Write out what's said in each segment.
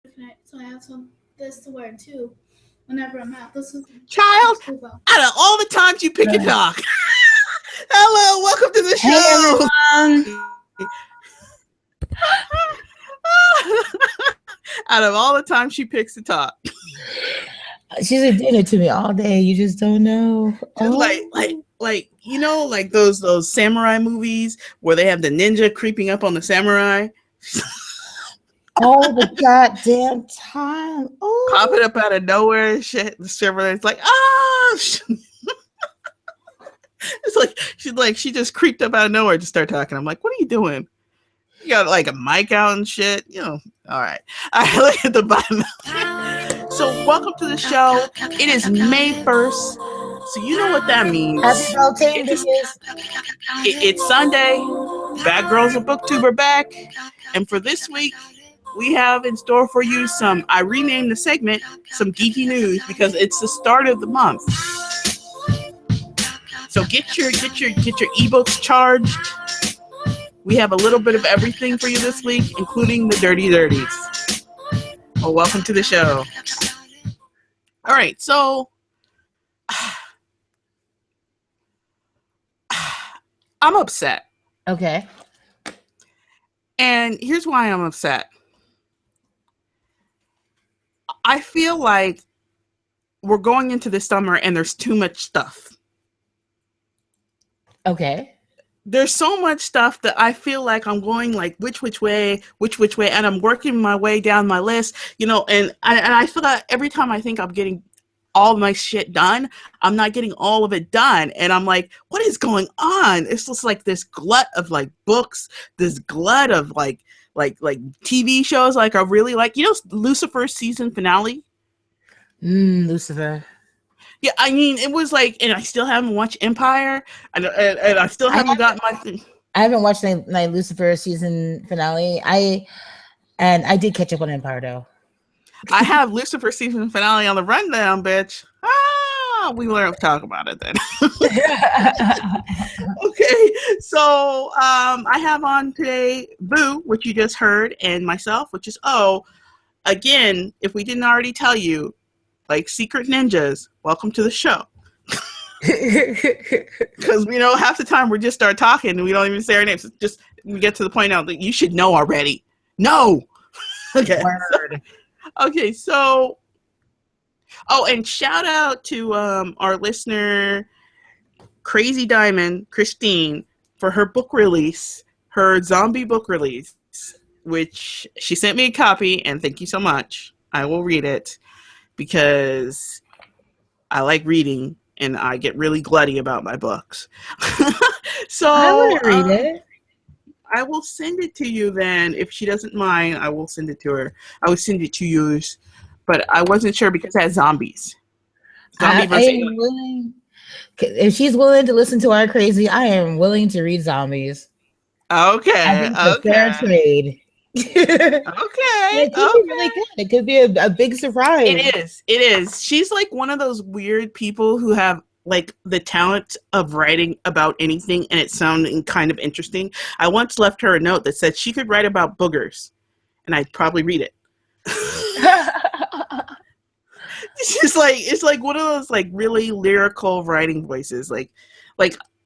so I have some this to wear too. Whenever I'm out, this is Child, out of all the times you pick a talk. Hello, welcome to the Hey show. everyone. Out of all the times she picks to talk. She's been doing it to me all day. You just don't know. Just like you know, like those samurai movies where they have the ninja creeping up on the samurai. All the goddamn time. Oh, Popping up out of nowhere and shit. The server is like, ah! It's like she just creeped up out of nowhere to start talking. I'm like, what are you doing? You got like a mic out and shit, you know. All right, look at the bottom. So welcome to the show. It is May 1st, so you know what that means. happy Beltane It's Sunday. Bad Girls of Booktube are back, and for this week, we have in store for you some. I renamed the segment some geeky news because it's the start of the month. So get your ebooks charged. We have a little bit of everything for you this week, including the dirty dirties. Well, welcome to the show. All right, so I'm upset. Okay. And here's why I'm upset. I feel like we're going into the summer and there's too much stuff. Okay. There's so much stuff that I feel like I'm going like which way, and I'm working my way down my list, you know, and I feel that every time I think I'm getting all my shit done, I'm not getting all of it done. And I'm like, what is going on? It's just like this glut of like books, this glut of like TV shows. Like I really like, you know, Lucifer's season finale. Lucifer. Yeah, I mean, it was like, and I still haven't watched Empire, and I still haven't gotten my thing. I haven't watched my Lucifer season finale. I did catch up on Empire though. I have Lucifer season finale on the rundown, bitch. We learn to talk about it then. Okay, so I have on today Boo, which you just heard, and myself, which is O. Again, if we didn't already tell you, like secret ninjas, welcome to the show. Because you know, half the time we just start talking and we don't even say our names. Just we get to the point now that you should know already. No. Okay. Okay. So. Oh, and shout out to our listener, Crazy Diamond Christine, for her book release, her zombie book release, which she sent me a copy, and thank you so much. I will read it. Because I like reading and I get really glutty about my books. So I want to read it. I will send it to you then. If she doesn't mind, I will send it to her. I will send it to you. But I wasn't sure because it has zombies. I am willing. If she's willing to listen to our crazy, I am willing to read zombies. Okay. Fair trade. Okay. It could be really good. It could be a big surprise. It is. She's like one of those weird people who have like the talent of writing about anything and it sounding kind of interesting. I once left her a note that said she could write about boogers and I'd probably read it. It's like one of those like really lyrical writing voices. Like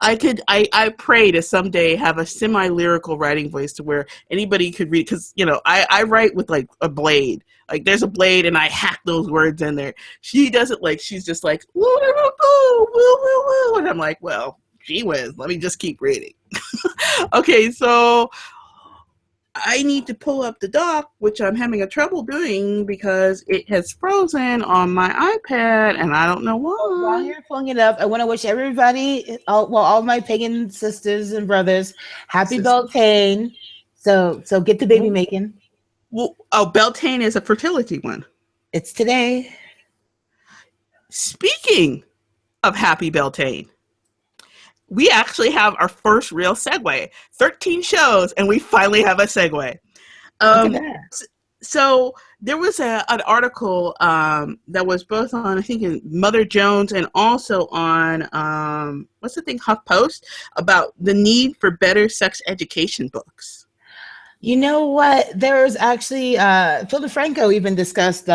I pray to someday have a semi-lyrical writing voice to where anybody could read, because, you know, I write with like a blade. Like there's a blade and I hack those words in there. She doesn't like, she's just like, woo, woo, woo, woo, woo. And I'm like, well, gee whiz, let me just keep reading. Okay, so I need to pull up the doc, which I'm having a trouble doing because it has frozen on my iPad, and I don't know why. While you're pulling it up, I want to wish everybody, all my pagan sisters and brothers, happy Beltane. So get the baby making. Well, Beltane is a fertility one. It's today. Speaking of happy Beltane, we actually have our first real segue. 13 shows, and we finally have a segue. So there was an article that was both on, I think, in Mother Jones and also on, HuffPost, about the need for better sex education books. You know what? There was actually Phil DeFranco even discussed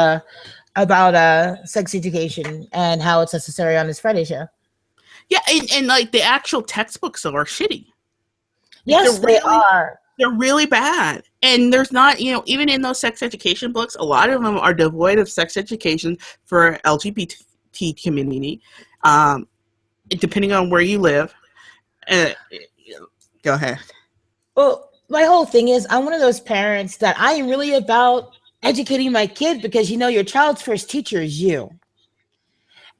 about sex education and how it's necessary on his Friday show. Yeah, and like the actual textbooks are shitty. Yes, they are. They're really bad. And there's not, even in those sex education books, a lot of them are devoid of sex education for LGBT community, depending on where you live. Go ahead. Well, my whole thing is I'm one of those parents that I am really about educating my kid because, your child's first teacher is you.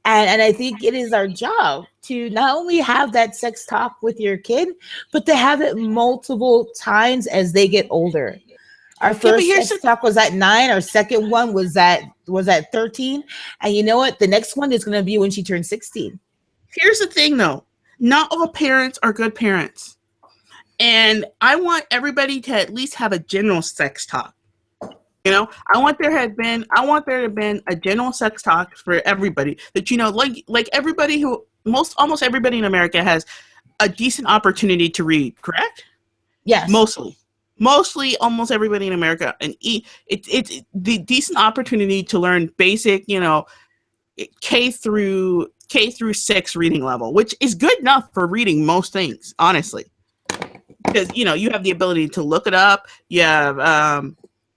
And I think it is our job to not only have that sex talk with your kid, but to have it multiple times as they get older. Our first sex talk was at 9. Our second one was at 13. And you know what? The next one is going to be when she turns 16. Here's the thing, though. Not all parents are good parents. And I want everybody to at least have a general sex talk. I want there to have been a general sex talk for everybody that, like everybody almost everybody in America has a decent opportunity to read, correct? Yes. Mostly almost everybody in America. And it's the decent opportunity to learn basic, K through 6 reading level, which is good enough for reading most things, honestly. Because, you have the ability to look it up. You have,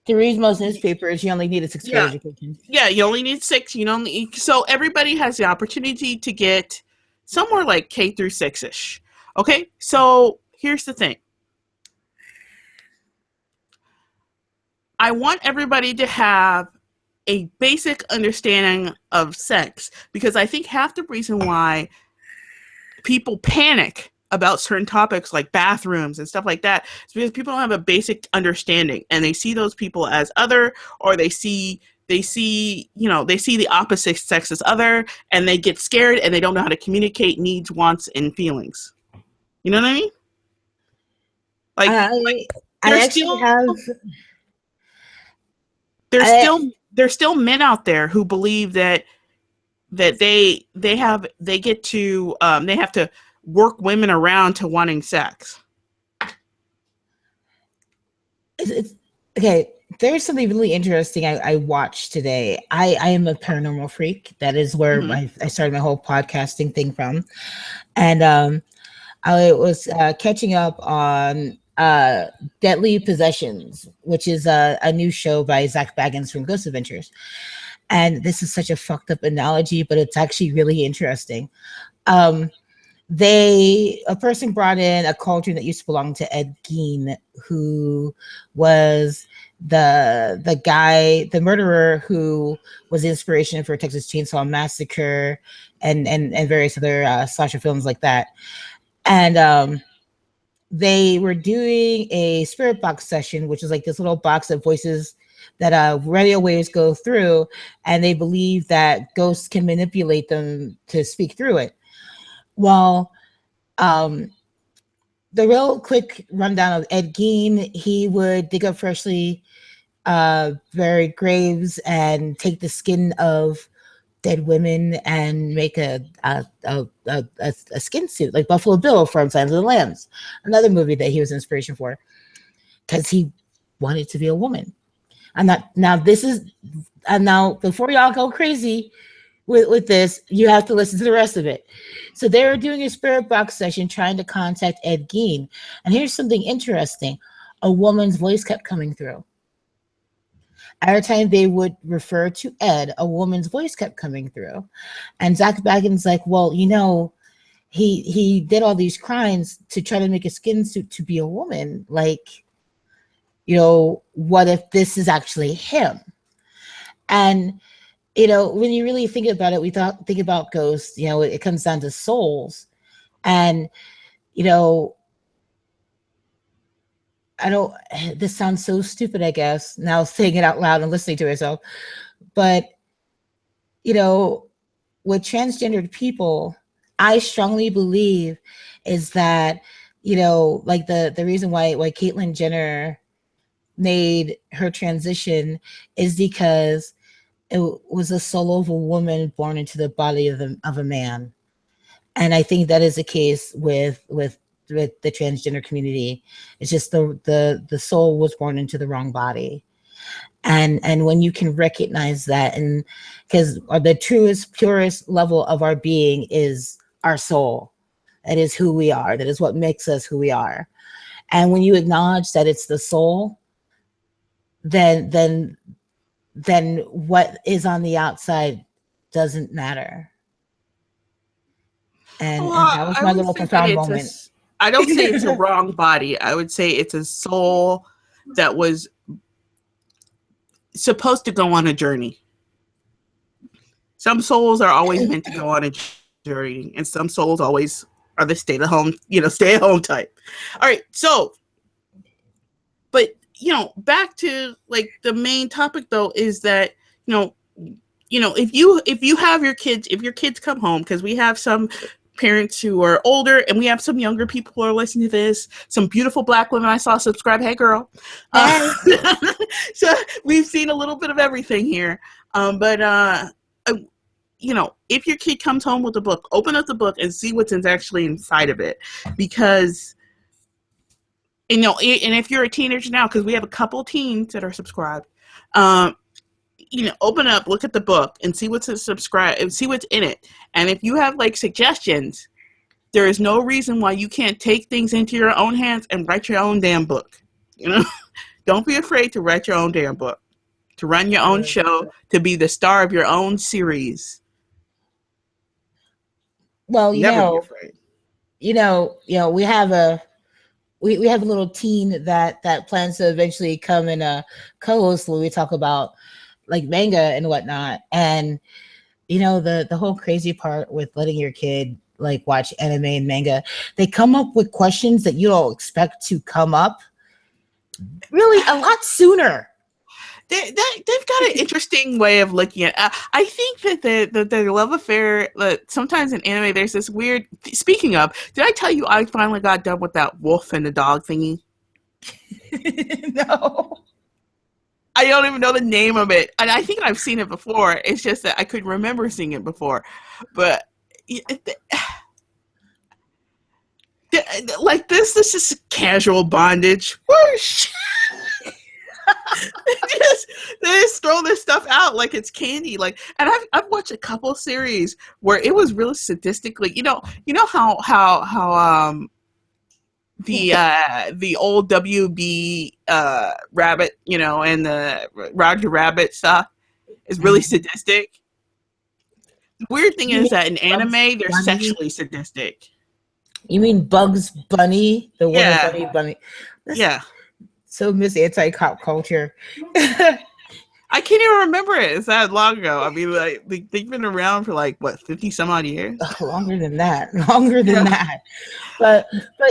to read most newspapers, you only need a 6th grade education. Yeah, you only need 6. So everybody has the opportunity to get somewhere like K through 6-ish. Okay, so here's the thing. I want everybody to have a basic understanding of sex, because I think half the reason why people panic about certain topics like bathrooms and stuff like that is because people don't have a basic understanding, and they see those people as other, or they see the opposite sex as other, and they get scared and they don't know how to communicate needs, wants, and feelings. You know what I mean? There's still men out there who believe that they have to work women around to wanting sex. It's okay. There's something really interesting I watched today. I am a paranormal freak. That is where I started my whole podcasting thing from. And I was catching up on Deadly Possessions, which is a new show by Zach Baggins from Ghost Adventures. And this is such a fucked up analogy, but it's actually really interesting. A person brought in a cauldron that used to belong to Ed Gein, who was the murderer who was the inspiration for Texas Chainsaw Massacre and various other slasher films like that. And they were doing a spirit box session, which is like this little box of voices that radio waves go through, and they believe that ghosts can manipulate them to speak through it. Well, the real quick rundown of Ed Gein: he would dig up freshly buried graves and take the skin of dead women and make a skin suit, like Buffalo Bill from Silence of the Lambs, another movie that he was inspiration for, because he wanted to be a woman. And now before y'all go crazy with this, you have to listen to the rest of it. So they were doing a spirit box session trying to contact Ed Gein. And here's something interesting. A woman's voice kept coming through. Every time they would refer to Ed, a woman's voice kept coming through. And Zach Baggins like, well, he did all these crimes to try to make a skin suit to be a woman. Like, what if this is actually him? And when you really think about it, think about ghosts, it comes down to souls. And, this sounds so stupid, I guess, now saying it out loud and listening to myself. But, with transgendered people, I strongly believe is that, like the reason why Caitlyn Jenner made her transition is because it was a soul of a woman born into the body of a man. And I think that is the case with the transgender community. It's just the soul was born into the wrong body. And when you can recognize that, and because the truest, purest level of our being is our soul. That is who we are. That is what makes us who we are. And when you acknowledge that it's the soul, then what is on the outside doesn't matter. And that was my little profound moment. I don't say it's a wrong body. I would say it's a soul that was supposed to go on a journey. Some souls are always meant to go on a journey, and some souls always are the stay at home type. All right, so, but back to like the main topic though is that if you have your kids, if your kids come home, because we have some parents who are older and we have some younger people who are listening to this, some beautiful Black women I saw subscribe. Hey girl. So we've seen a little bit of everything here. But if your kid comes home with a book, open up the book and see what's actually inside of it, because and if you're a teenager now, because we have a couple teens that are subscribed, open up, look at the book, and see what's subscribed, and see what's in it. And if you have like suggestions, there is no reason why you can't take things into your own hands and write your own damn book. Don't be afraid to write your own damn book, to run your own show, to be the star of your own series. Well, we have a little teen that plans to eventually come and co-host when we talk about like manga and whatnot. And the whole crazy part with letting your kid like watch anime and manga, they come up with questions that you don't expect to come up really a lot sooner. They've got an interesting way of looking at. I think that the love affair. Sometimes in anime, there's this weird. Speaking of, did I tell you I finally got done with that wolf and the dog thingy? No, I don't even know the name of it, and I think I've seen it before. It's just that I couldn't remember seeing it before, but like this is just casual bondage. Whoosh. they just throw this stuff out like it's candy. Like, and I've watched a couple series where it was really sadistically. How the old WB Rabbit, and the Roger Rabbit stuff is really sadistic. The weird thing is that in anime they're sexually sadistic. You mean Bugs Bunny? The one bunny. Yeah. So miss anti-cop culture. I can't even remember it. It's that long ago. I mean, like they've been around for like what, 50 some odd years? Longer than that. But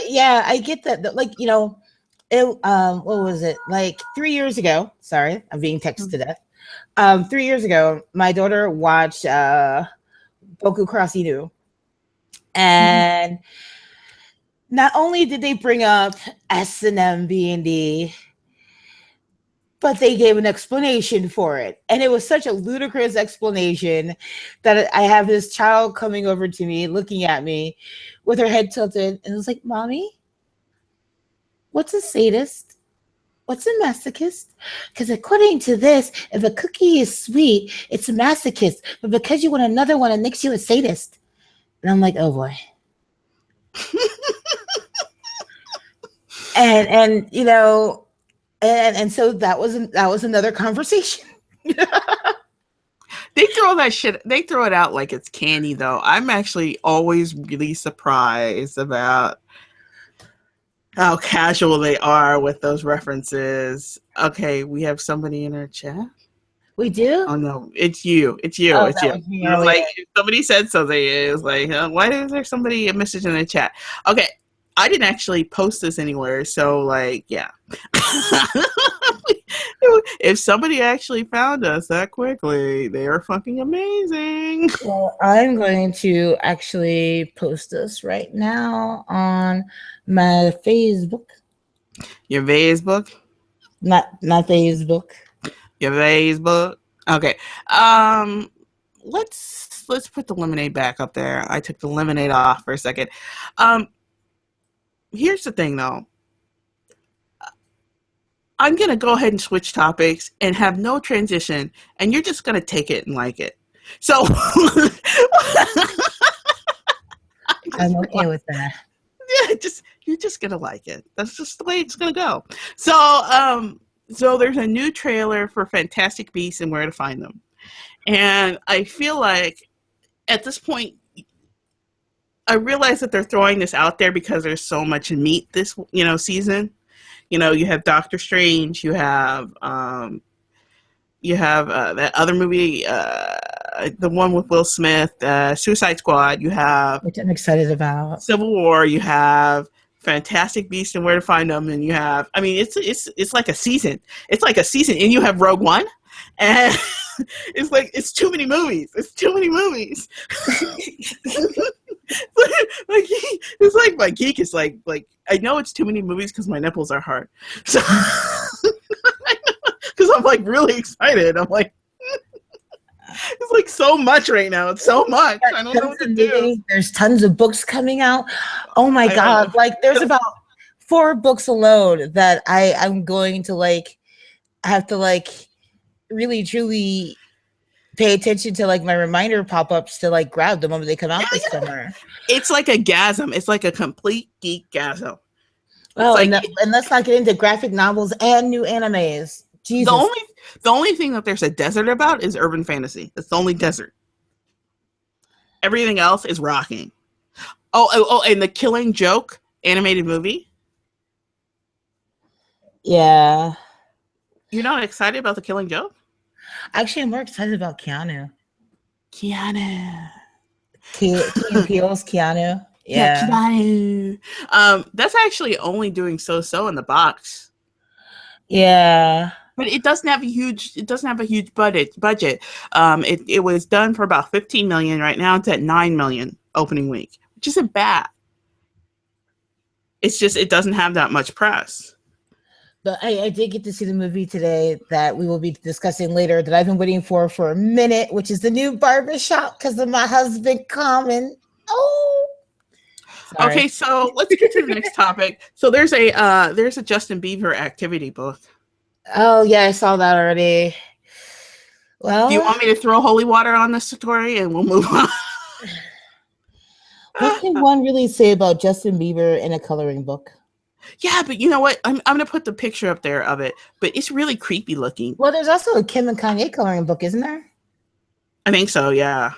yeah, I get that. Like what was it? Like 3 years ago. Sorry, I'm being texted to death. 3 years ago, my daughter watched Boku Cross Inu, and not only did they bring up S&M B&D, but they gave an explanation for it. And it was such a ludicrous explanation that I have this child coming over to me, looking at me with her head tilted. And it was like, Mommy, what's a sadist? What's a masochist? Because according to this, if a cookie is sweet, it's a masochist. But because you want another one, it makes you a sadist. And I'm like, oh boy. and so that was another conversation. They throw it out like it's candy though. I'm actually always really surprised about how casual they are with those references. Okay, we have somebody in our chat. We do? Oh no, it's you. Oh, it's you. It's like somebody said something. It was like, why is there a message in the chat? Okay, I didn't actually post this anywhere, so like, yeah. If somebody actually found us that quickly, they are fucking amazing. Well, I'm going to actually post this right now on my Facebook. Your Facebook? Not Facebook. Your Facebook? Okay. Let's put the lemonade back up there. I took the lemonade off for a second. here's the thing, though. I'm going to go ahead and switch topics and have no transition, and you're just going to take it and like it. So I'm okay with that. Yeah, you're just going to like it. That's just the way it's going to go. So there's a new trailer for Fantastic Beasts and Where to Find Them. And I feel like at this point, I realize that they're throwing this out there because there's so much meat this, season. You have Doctor Strange, you have that other movie, the one with Will Smith, Suicide Squad, you have, which I'm excited about, Civil War, you have Fantastic Beasts and Where to Find Them, and you have, it's like a season. It's like a season, and you have Rogue One, and it's too many movies. It's too many movies. It's like my geek is like I know it's too many movies because my nipples are hard. So because I'm like really excited. I'm like it's like so much right now. It's so much. I don't know what to do. There's tons of books coming out. Oh my god! Like there's about 4 books alone that I'm going to I have to really truly pay attention to my reminder pop-ups to grab the moment they come out this summer. It's like a gasm. It's like a complete geek gasm. Oh, and let's not get into graphic novels and new animes. Jesus. The only thing that there's a desert about is urban fantasy. It's the only desert. Everything else is rocking. Oh, and the Killing Joke animated movie. Yeah. You're not excited about the Killing Joke? Actually, I'm more excited about Keanu. Keanu. Peele's Keanu. Yeah. Keanu. That's actually only doing so in the box. Yeah. But it doesn't have a huge budget. It was done for about 15 million. Right now it's at 9 million opening week, which isn't bad. It's just it doesn't have that much press. But I did get to see the movie today that we will be discussing later that I've been waiting for a minute, which is the new Barbershop because of my husband Common. Oh. Sorry. Okay, so let's get to the next topic. So there's a Justin Bieber activity book. Oh yeah, I saw that already. Well, do you want me to throw holy water on this story and we'll move on? What can one really say about Justin Bieber in a coloring book? Yeah, but you know what? I'm gonna put the picture up there of it, but it's really creepy looking. Well, there's also a Kim and Kanye coloring book, isn't there? I think so. Yeah,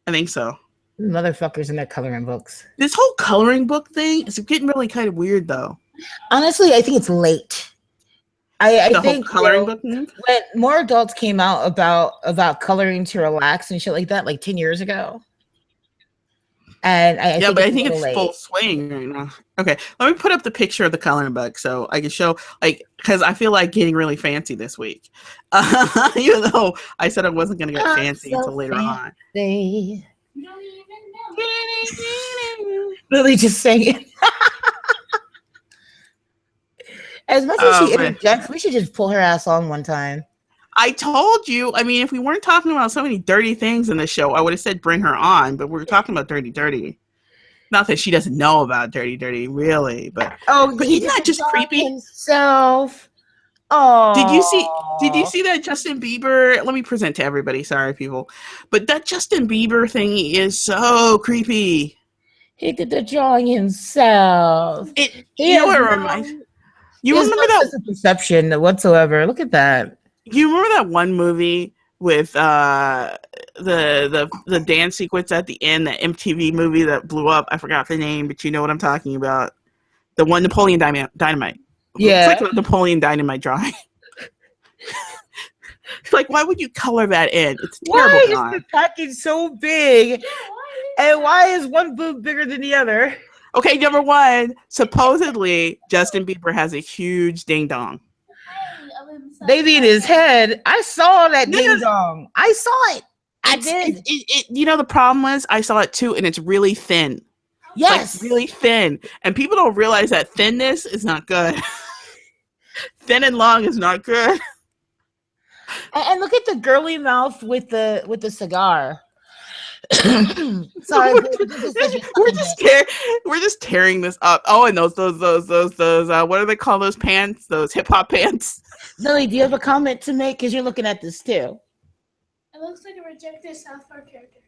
I think so. Motherfuckers in their coloring books. This whole coloring book thing is getting really kind of weird, though. Honestly, I think it's late. I think whole coloring book thing? When more adults came out about coloring to relax and shit like that, 10 years ago. And I think it's full swing right now. Okay, let me put up the picture of the coloring book so I can show, because I feel like getting really fancy this week. Even though I said I wasn't going to get fancy until later on. You don't even know. Lily just sang it. As much as she interjects, we should just pull her ass on one time. I told you. I mean, if we weren't talking about so many dirty things in the show, I would have said bring her on. But we're talking about dirty. Not that she doesn't know about dirty, really. But isn't that just creepy? Himself. Oh, did you see that Justin Bieber? Let me present to everybody. Sorry, people, but that Justin Bieber thing is so creepy. He did the drawing himself. You know what it reminds? You remember that perception whatsoever? Look at that. You remember that one movie with the dance sequence at the end, that MTV movie that blew up? I forgot the name, but you know what I'm talking about. The one, Napoleon Dynamite. Yeah. It's like a Napoleon Dynamite drawing. It's like, why would you color that in? It's terrible. Why is the package so big? And why is one boob bigger than the other? Okay, number one, supposedly Justin Bieber has a huge ding dong. Baby in his head. I saw that ding dong. I saw it. I did. You know, the problem was I saw it too, and it's really thin. Yes. Really thin. And people don't realize that thinness is not good. Thin and long is not good. And look at the girly mouth with the cigar. Sorry, we're just tearing this up. Oh, and those what do they call those pants? Those hip hop pants. Lily, do you have a comment to make? Because you're looking at this too. It looks like a rejected South Park character.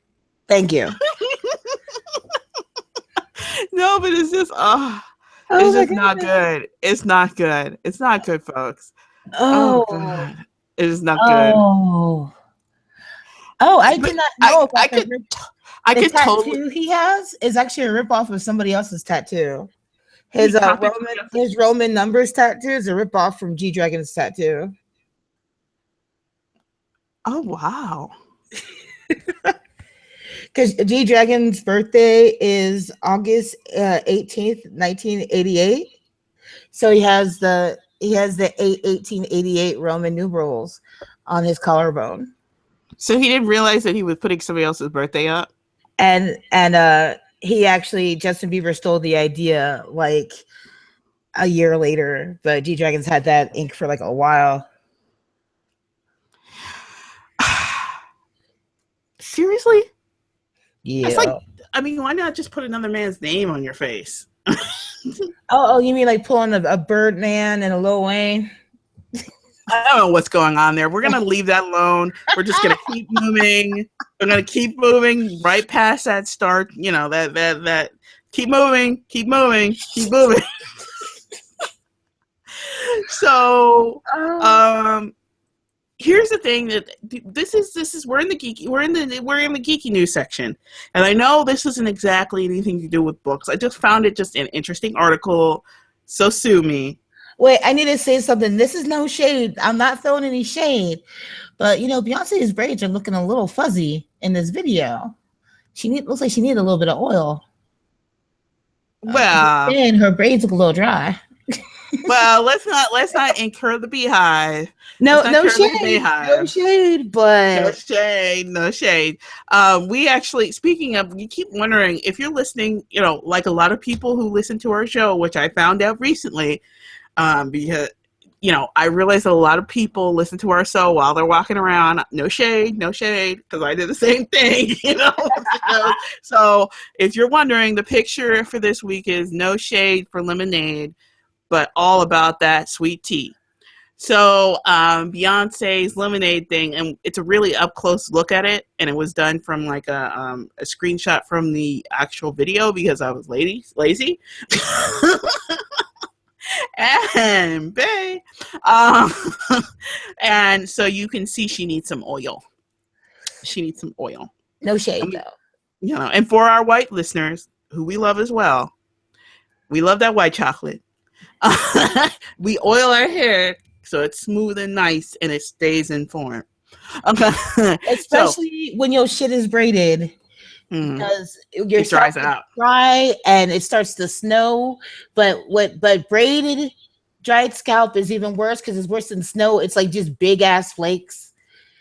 Thank you. No, but it's just it's just not good. It's not good. It's not good, folks. Oh God, it is not good. Oh, I did not know. I could tattoo totally. He has is actually a ripoff of somebody else's tattoo. His Roman numbers tattoo is a ripoff from G-Dragon's tattoo. Oh wow. Because G-Dragon's birthday is August 18th, 1988. So he has the 1888 Roman numerals on his collarbone. So he didn't realize that he was putting somebody else's birthday up. And he actually, Justin Bieber stole the idea like a year later, but G-Dragon's had that ink for like a while. Seriously? Yeah. It's like, I mean, why not just put another man's name on your face? Oh, you mean like pulling a Birdman and a Lil Wayne? I don't know what's going on there. We're gonna leave that alone. We're just gonna keep moving. We're gonna keep moving right past that start. You know that. Keep moving. So, here's the thing that this is we're in the geeky news section, and I know this isn't exactly anything to do with books. I just found it just an interesting article. So sue me. Wait, I need to say something. This is no shade. I'm not throwing any shade, but Beyonce's braids are looking a little fuzzy in this video. Looks like she needed a little bit of oil. Well, and her braids look a little dry. Well, let's not incur the beehive. No shade, but no shade. We actually, speaking of, you keep wondering if you're listening. Like a lot of people who listen to our show, which I found out recently. Because I realize that a lot of people listen to our show while they're walking around. No shade, because I did the same thing. So if you're wondering, the picture for this week is no shade for lemonade, but all about that sweet tea. So Beyonce's lemonade thing, and it's a really up close look at it, and it was done from like a screenshot from the actual video because I was lazy. And and so you can see she needs some oil. No shade, though. And for our white listeners, who we love as well, we love that white chocolate. We oil our hair so it's smooth and nice and it stays in form. Especially when your shit is braided. Because your it dries out, dry, and it starts to snow. But braided, dried scalp is even worse because it's worse than snow. It's like just big ass flakes.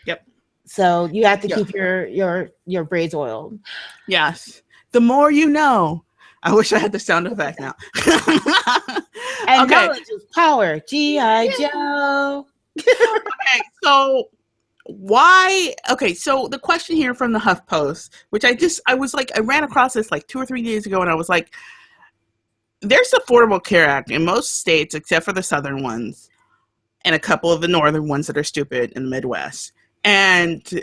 Yep. So you have to keep your braids oiled. Yes. The more you know. I wish I had the sound effect now. And knowledge is power. G.I. Joe. Okay, so. Why? Okay, so the question here from the HuffPost, which I ran across this like 2 or 3 days ago, and I was like, there's the Affordable Care Act in most states except for the southern ones and a couple of the northern ones that are stupid in the Midwest. And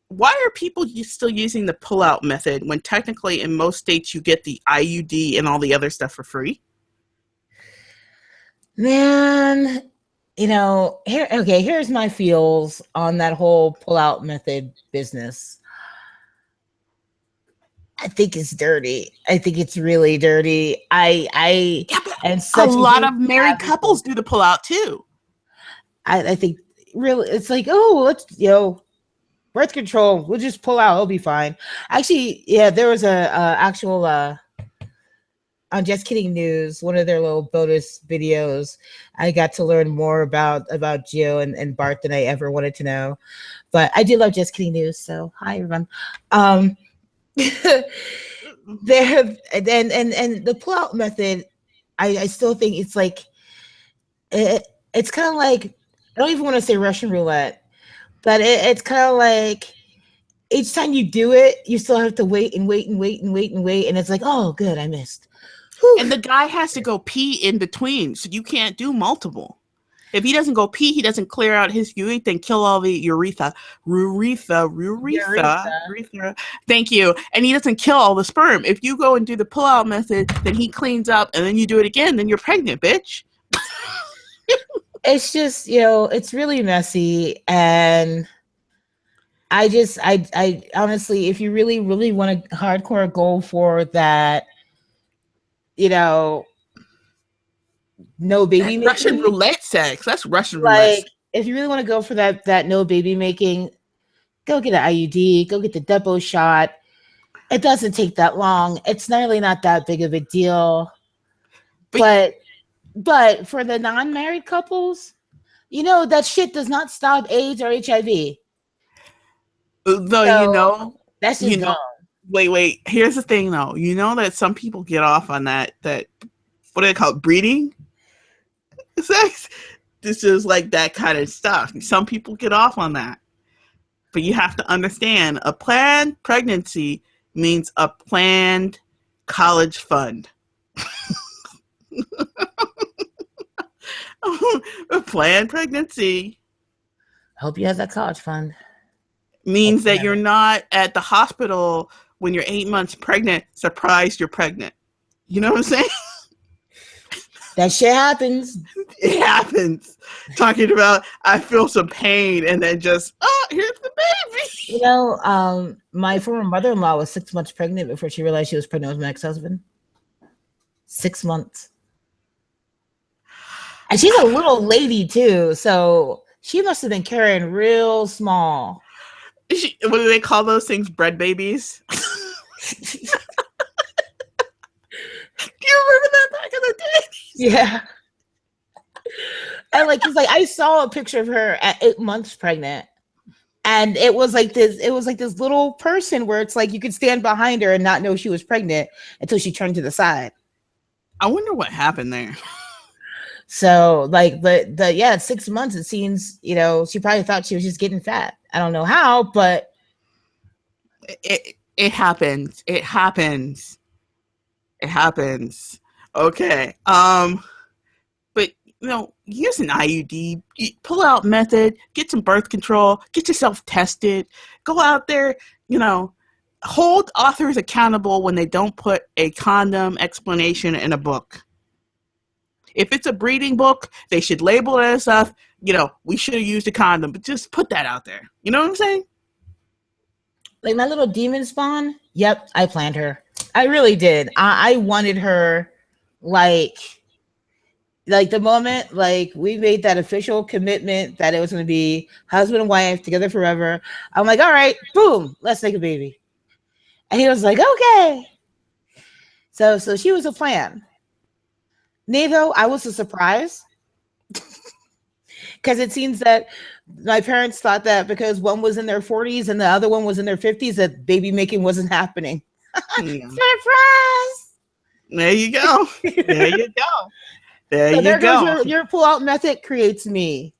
why are people still using the pull-out method when technically in most states you get the IUD and all the other stuff for free? Man, here's my feels on that whole pull-out method business. I think it's dirty. I think it's really dirty. And a lot of married couples do the pull-out too. I think really it's like, let's birth control. We'll just pull out. It'll be fine. Actually, yeah, there was a actual on Just Kidding News, one of their little bonus videos, I got to learn more about Gio and Bart than I ever wanted to know. But I do love Just Kidding News, so hi everyone. There and the pull-out method, I still think it's like it's kind of like, I don't even want to say Russian roulette, but it's kind of like each time you do it, you still have to wait and wait and wait and wait and wait. And it's like, oh, good, I missed. Whew. And the guy has to go pee in between, so you can't do multiple. If he doesn't go pee, he doesn't clear out his urethra and kill all the urethra. Thank you. And he doesn't kill all the sperm. If you go and do the pull-out method, then he cleans up, and then you do it again, then you're pregnant, bitch. It's just, it's really messy. And I honestly, if you really, really want to hardcore go for that, no baby making. Russian roulette sex. That's Russian roulette. Like, if you really want to go for that no baby making, go get an IUD, go get the Depo shot. It doesn't take that long. It's really not that big of a deal. But for the non-married couples, that shit does not stop AIDS or HIV. Though, that's just dumb. Wait. Here's the thing, though. You know that some people get off on that what do they call it? Breeding sex. This is like that kind of stuff. Some people get off on that, but you have to understand: a planned pregnancy means a planned college fund. A planned pregnancy. I hope you have that college fund. Means that you're not at the hospital when you're 8 months pregnant, surprised you're pregnant. You know what I'm saying? That shit happens. It happens. Talking about, I feel some pain, and then just, here's the baby. My former mother-in-law was 6 months pregnant before she realized she was pregnant with my ex-husband. 6 months. And she's a little lady, too, so she must have been carrying real small. What do they call those things? Bread babies? Do you remember that back in the day? Yeah. And it's like I saw a picture of her at 8 months pregnant. And it was like this little person where it's like you could stand behind her and not know she was pregnant until she turned to the side. I wonder what happened there. So the 6 months, it seems, she probably thought she was just getting fat. I don't know how, but it happens. It happens. Okay. But use an IUD, pull out method, get some birth control, get yourself tested, go out there, hold authors accountable when they don't put a condom explanation in a book. If it's a breeding book, they should label it as stuff. We should have used a condom, but just put that out there. You know what I'm saying? Like my little demon spawn. Yep, I planned her. I really did. I wanted her, like the moment we made that official commitment that it was going to be husband and wife together forever. I'm like, all right, boom, let's make a baby. And he was like, okay. So she was a plan. Navo, I was a surprise because it seems that my parents thought that because one was in their 40s and the other one was in their 50s, that baby making wasn't happening. Yeah. Surprise! There you go. There goes your pull-out method creates me.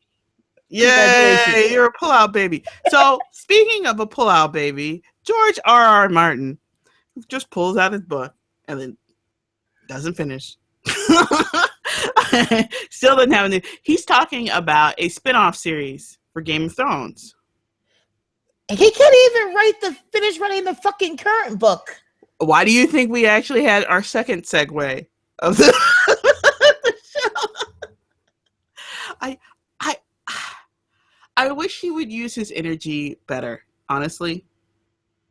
Yay, you're a pull-out baby. So speaking of a pull-out baby, George R.R. Martin just pulls out his book and then doesn't finish. Still doesn't have any. He's talking about a spinoff series for Game of Thrones. He can't even finish writing the fucking current book. Why do you think we actually had our second segue of the show? I wish he would use his energy better, honestly.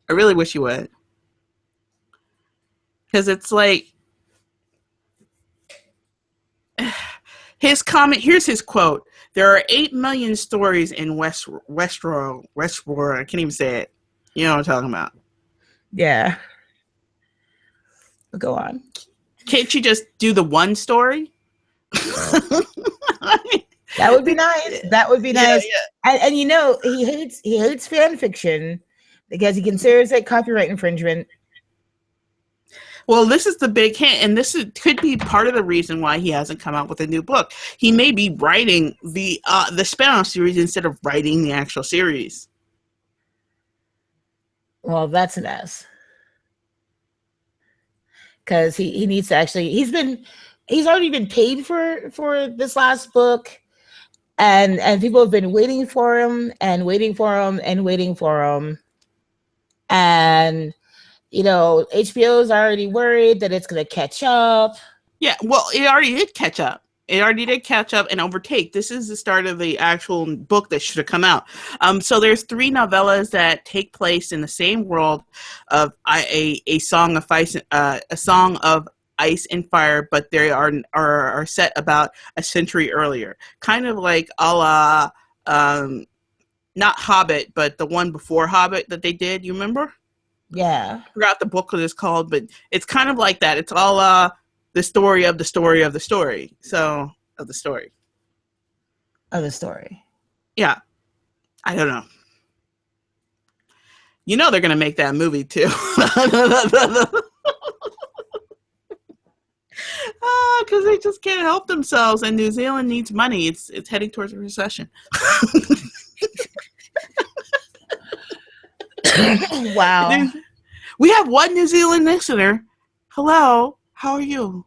I really wish he would. Because it's like his comment, here's his quote. There are 8 million stories in Westworld. I can't even say it. You know what I'm talking about. Yeah. Go on. Can't you just do the one story? That would be nice. That would be nice. Yeah. And he hates fan fiction because he considers it copyright infringement. Well, this is the big hint, and could be part of the reason why he hasn't come out with a new book. He may be writing the spinoff series instead of writing the actual series. Well, that's an S. Because he needs to actually he's already been paid for this last book, and people have been waiting for him and waiting for him and waiting for him. And HBO's already worried that it's gonna catch up. Yeah, well, it already did catch up. It already did catch up and overtake. This is the start of the actual book that should have come out. So there's 3 novellas that take place in the same world of a song of ice and fire, but they are set about a century earlier. Kind of like a la, not Hobbit, but the one before Hobbit that they did. You remember? Yeah. I forgot the book what it's called, but it's kind of like that. It's all the story of the story of the story. So, of the story. Of the story. Yeah. I don't know. They're going to make that movie too. Because they just can't help themselves, and New Zealand needs money. It's heading towards a recession. Wow. We have one New Zealand listener. Hello. How are you?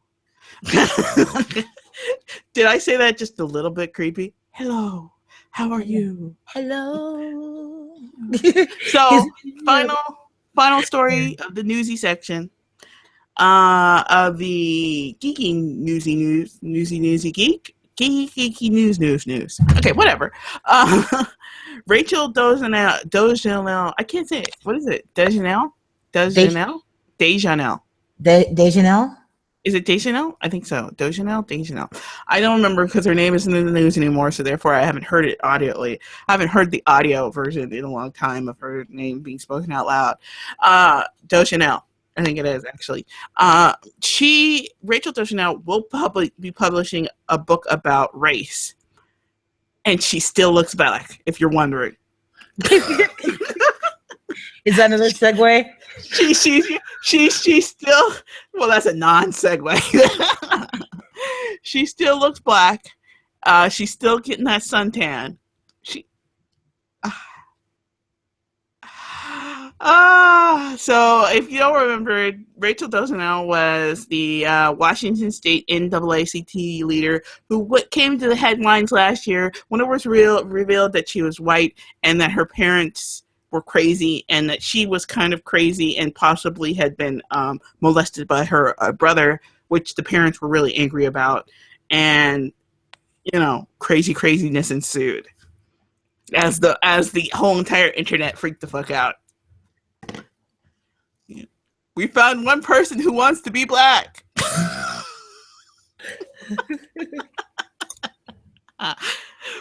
Did I say that just a little bit creepy? Hello. How are you? Hello. So, final story of the newsy section. Of the geeky newsy geek. Geeky news. Okay, whatever. Rachel Dolezal. I can't say it. What is it? Dejanel? Dejanel? Is it Dejanel? I think so. Dejanel. I don't remember because her name isn't in the news anymore, so therefore I haven't heard it audioly. I haven't heard the audio version in a long time of her name being spoken out loud. Dejanel. I think it is actually. Rachel Dolezal will be publishing a book about race, and she still looks black. If you're wondering, is that another segue? She still. Well, that's a non-segue. She still looks black. She's still getting that suntan. So if you don't remember, Rachel Dolezal was the Washington State NAACP leader who came to the headlines last year when it was revealed that she was white and that her parents were crazy and that she was kind of crazy and possibly had been molested by her brother, which the parents were really angry about. And, craziness ensued as the whole entire internet freaked the fuck out. We found one person who wants to be black.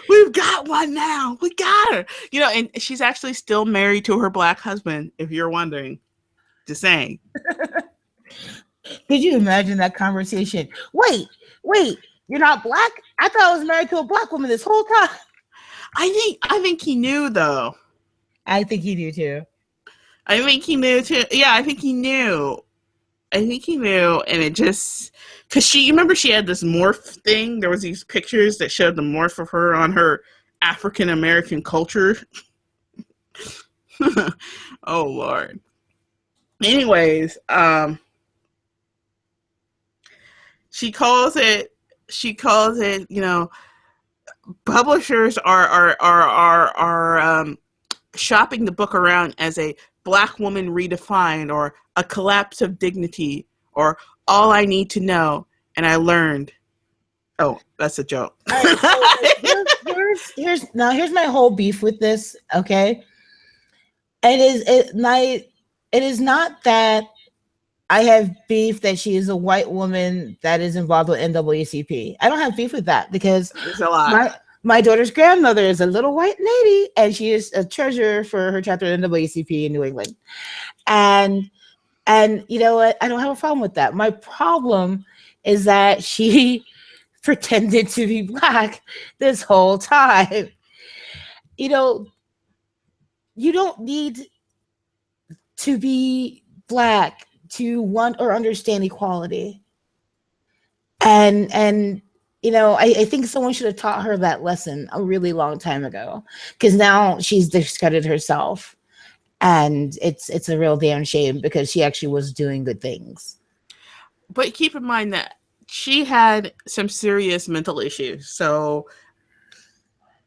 We've got one now. We got her. And she's actually still married to her black husband, if you're wondering. Just saying. Could you imagine that conversation? Wait, you're not black? I thought I was married to a black woman this whole time. I think he knew, though. I think he knew, too. I think he knew too. Yeah, I think he knew. And it just because you remember she had this morph thing. There was these pictures that showed the morph of her on her African American culture. Oh Lord. Anyways, she calls it. Publishers are shopping the book around as a Black woman redefined, or a collapse of dignity, or all I need to know and I learned. Oh, that's a joke. Right, so here's my whole beef with this. Okay, it is not that I have beef that she is a white woman that is involved with NAACP. I don't have beef with that because there's a lot. My daughter's grandmother is a little white lady, and she is a treasurer for her chapter of NAACP in New England. And you know what? I don't have a problem with that. My problem is that she pretended to be black this whole time. You don't need to be black to want or understand equality. And I think someone should have taught her that lesson a really long time ago, because now she's discredited herself. and it's a real damn shame because she actually was doing good things. But keep in mind that she had some serious mental issues. So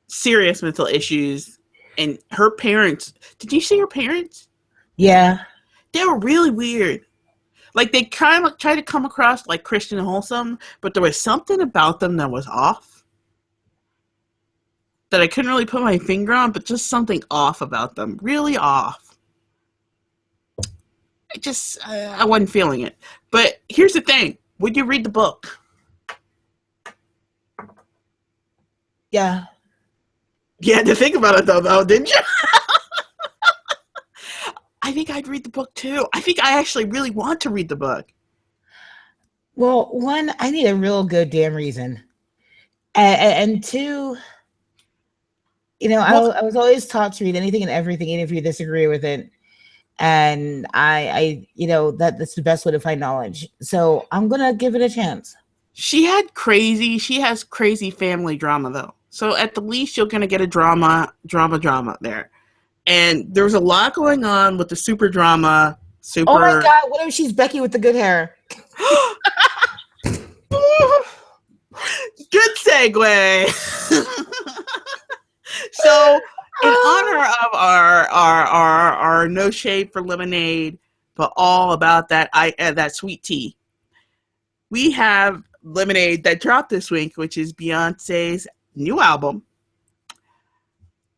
serious mental issues, and her parents. Did you see her parents? Yeah. They were really weird. Like, they kind of tried to come across like Christian and wholesome, but there was something about them that was off that I couldn't really put my finger on, but just something off about them. Really off. I wasn't feeling it. But here's the thing. Would you read the book? Yeah. You had to think about it, though, didn't you? I think I'd read the book, too. I think I actually really want to read the book. Well, one, I need a real good damn reason. And two, I was always taught to read anything and everything, even if you disagree with it. And I that's the best way to find knowledge. So I'm going to give it a chance. She has crazy family drama, though. So at the least, you're going to get a drama there. And there's a lot going on with the super drama. Oh my God, what if she's Becky with the good hair? Good segue. So, in honor of our No Shade for Lemonade, but all about that sweet tea, we have Lemonade that dropped this week, which is Beyonce's new album,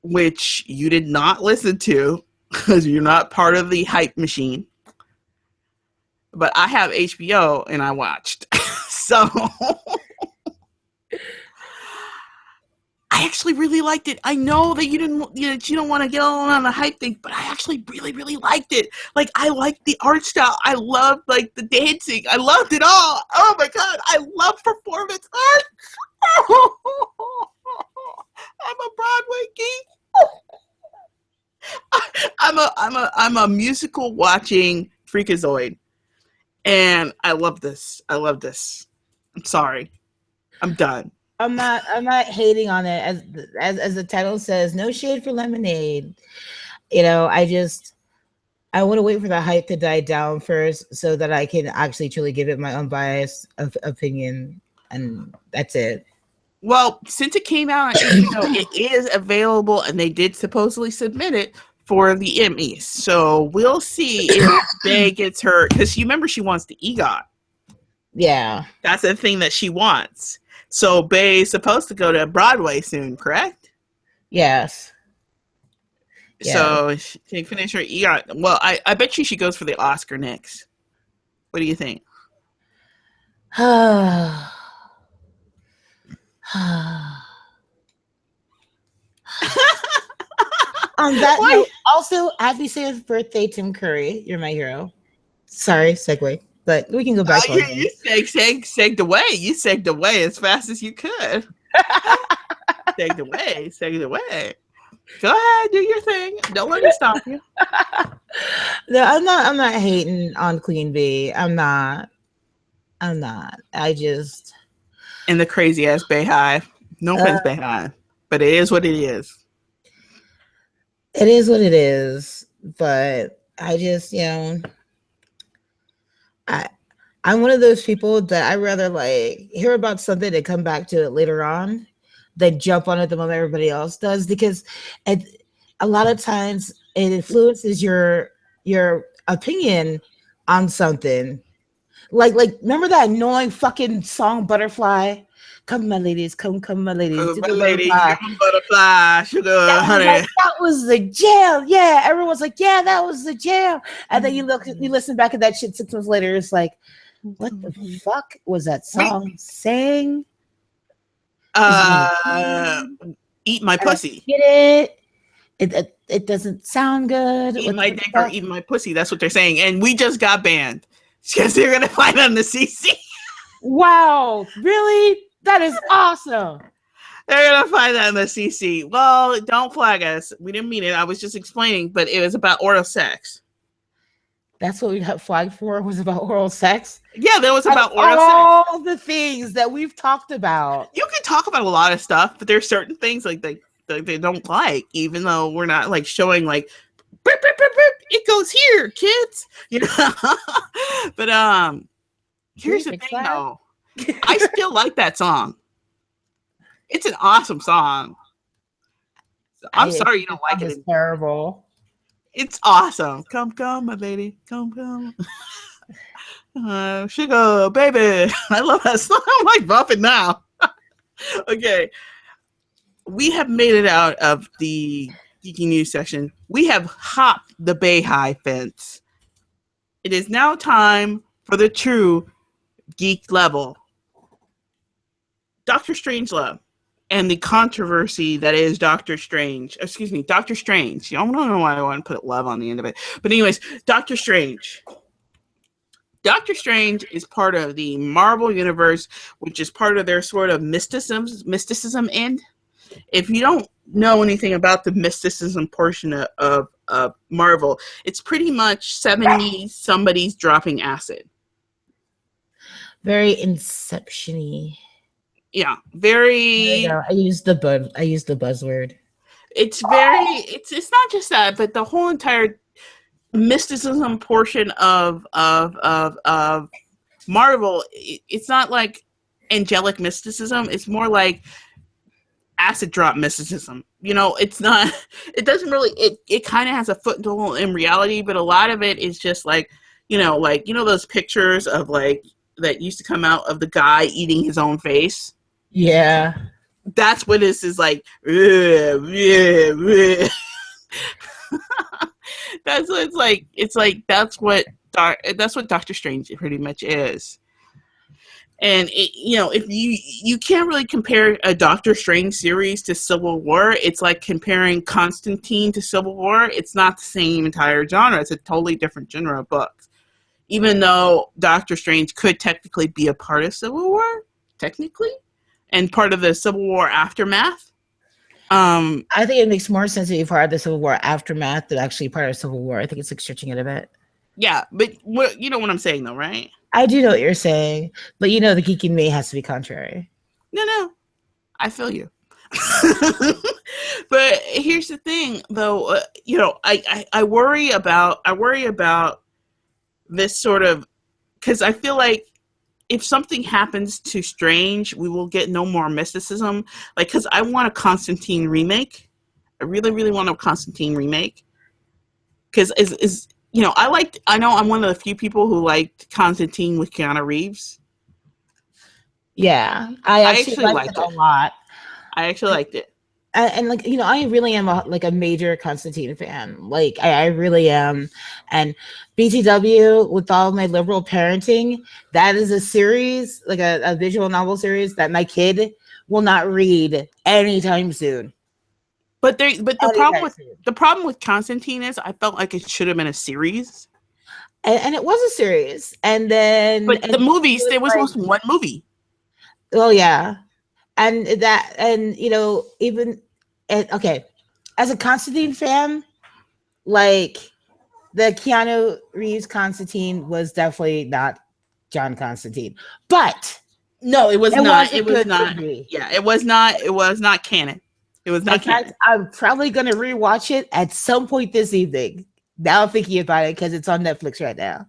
which you did not listen to because you're not part of the hype machine. But I have HBO and I watched. So I actually really liked it. I know that you don't want to get on the hype thing, but I actually really, really liked it. Like, I liked the art style. I loved like the dancing. I loved it all. Oh my God, I love performance art. I'm a Broadway geek. I'm a musical watching freakazoid, and I love this. I'm sorry. I'm done. I'm not hating on it, as the title says, no shade for Lemonade. I want to wait for the hype to die down first so that I can actually truly give it my unbiased opinion, and that's it. Well, since it came out, it is available, and they did supposedly submit it for the Emmys. So we'll see if Bay gets her, because you remember she wants the EGOT. Yeah. That's the thing that she wants. So Bay's supposed to go to Broadway soon, correct? Yes. So she can finish her EGOT. Well, I bet she goes for the Oscar next. What do you think? On that note, also, happy 7th birthday, Tim Curry. You're my hero. Sorry, segue, but we can go back. You segged away. You segged away as fast as you could. Segged away. Go ahead, do your thing. Don't let me stop you. No, I'm not hating on Queen Bee. I'm not. I just in the crazy ass Bay Hive. No offense, Bay Hive, but it is what it is. It is what it is. But I just, I'm one of those people that I rather like hear about something and come back to it later on than jump on it the moment everybody else does, because a lot of times it influences your opinion on something. Like remember that annoying fucking song Butterfly? Come my ladies, come my ladies. Butterfly, sugar, honey. That was the jam. Yeah, everyone's like, yeah, that was the jam. And then you listen back at that shit 6 months later. It's like, what the fuck was that song saying? Eat my pussy. Get it? It doesn't sound good. Eat my dick or eat my pussy. That's what they're saying. And we just got banned because they're gonna find on the CC. Wow, really? That is awesome. They're gonna find that in the CC. Well, don't flag us. We didn't mean it. I was just explaining, but it was about oral sex. That's what we got flagged for, was about oral sex? Yeah, that was about oral sex. All the things that we've talked about. You can talk about a lot of stuff, but there's certain things like they don't like, even though we're not like showing like It goes here, kids. You know. But here's the thing, though. I still like that song. It's an awesome song. I'm sorry you don't like it. It's terrible. It's awesome. Come, my lady. Come. Sugar, baby. I love that song. I'm like bumping now. Okay. We have made it out of the Geeky News section. We have hopped the Bay-High fence. It is now time for the true geek level. Doctor Strangelove and the controversy that is Doctor Strange. Excuse me, Doctor Strange. I don't know why I want to put love on the end of it. But anyways, Doctor Strange. Doctor Strange is part of the Marvel Universe, which is part of their sort of mysticism end. If you don't know anything about the mysticism portion of Marvel, it's pretty much 70s somebody's dropping acid. Very Inception-y. Yeah, very. I used the buzzword. It's very. It's not just that, but the whole entire mysticism portion of Marvel. It's not like angelic mysticism. It's more like acid drop mysticism. You know, it's not. It doesn't really. It kind of has a foothold in reality, but a lot of it is just like those pictures of like that used to come out of the guy eating his own face. Yeah. That's what this is like. That's what it's like. It's like that's what Doctor Strange pretty much is. And if you can't really compare a Doctor Strange series to Civil War, it's like comparing Constantine to Civil War. It's not the same entire genre. It's a totally different genre of books. Even though Doctor Strange could technically be a part of Civil War, technically, and part of the Civil War aftermath. I think it makes more sense to be part of the Civil War aftermath than actually part of Civil War. I think it's like stretching it a bit. Yeah, but you know what I'm saying, though, right? I do know what you're saying, but the geeky in me has to be contrary. No, I feel you. But here's the thing, though. I worry about this sort of, because I feel like if something happens to Strange, we will get no more mysticism. Like, because I want a Constantine remake. I really, really want a Constantine remake. Because I know I'm one of the few people who liked Constantine with Keanu Reeves. Yeah, I actually liked it a lot. I actually liked it. And I really am a major Constantine fan. Like, I really am. And BTW, with all my liberal parenting, that is a series, like a visual novel series that my kid will not read anytime soon. But the problem with Constantine is I felt like it should have been a series. And it was a series. And then the movies, there was almost one movie. Oh yeah. As a Constantine fan, like the Keanu Reeves Constantine was definitely not John Constantine, but no, it was not. It was not. Movie. Yeah, it was not. It was not canon. It was not canon. I'm probably gonna rewatch it at some point this evening. Now I'm thinking about it because it's on Netflix right now.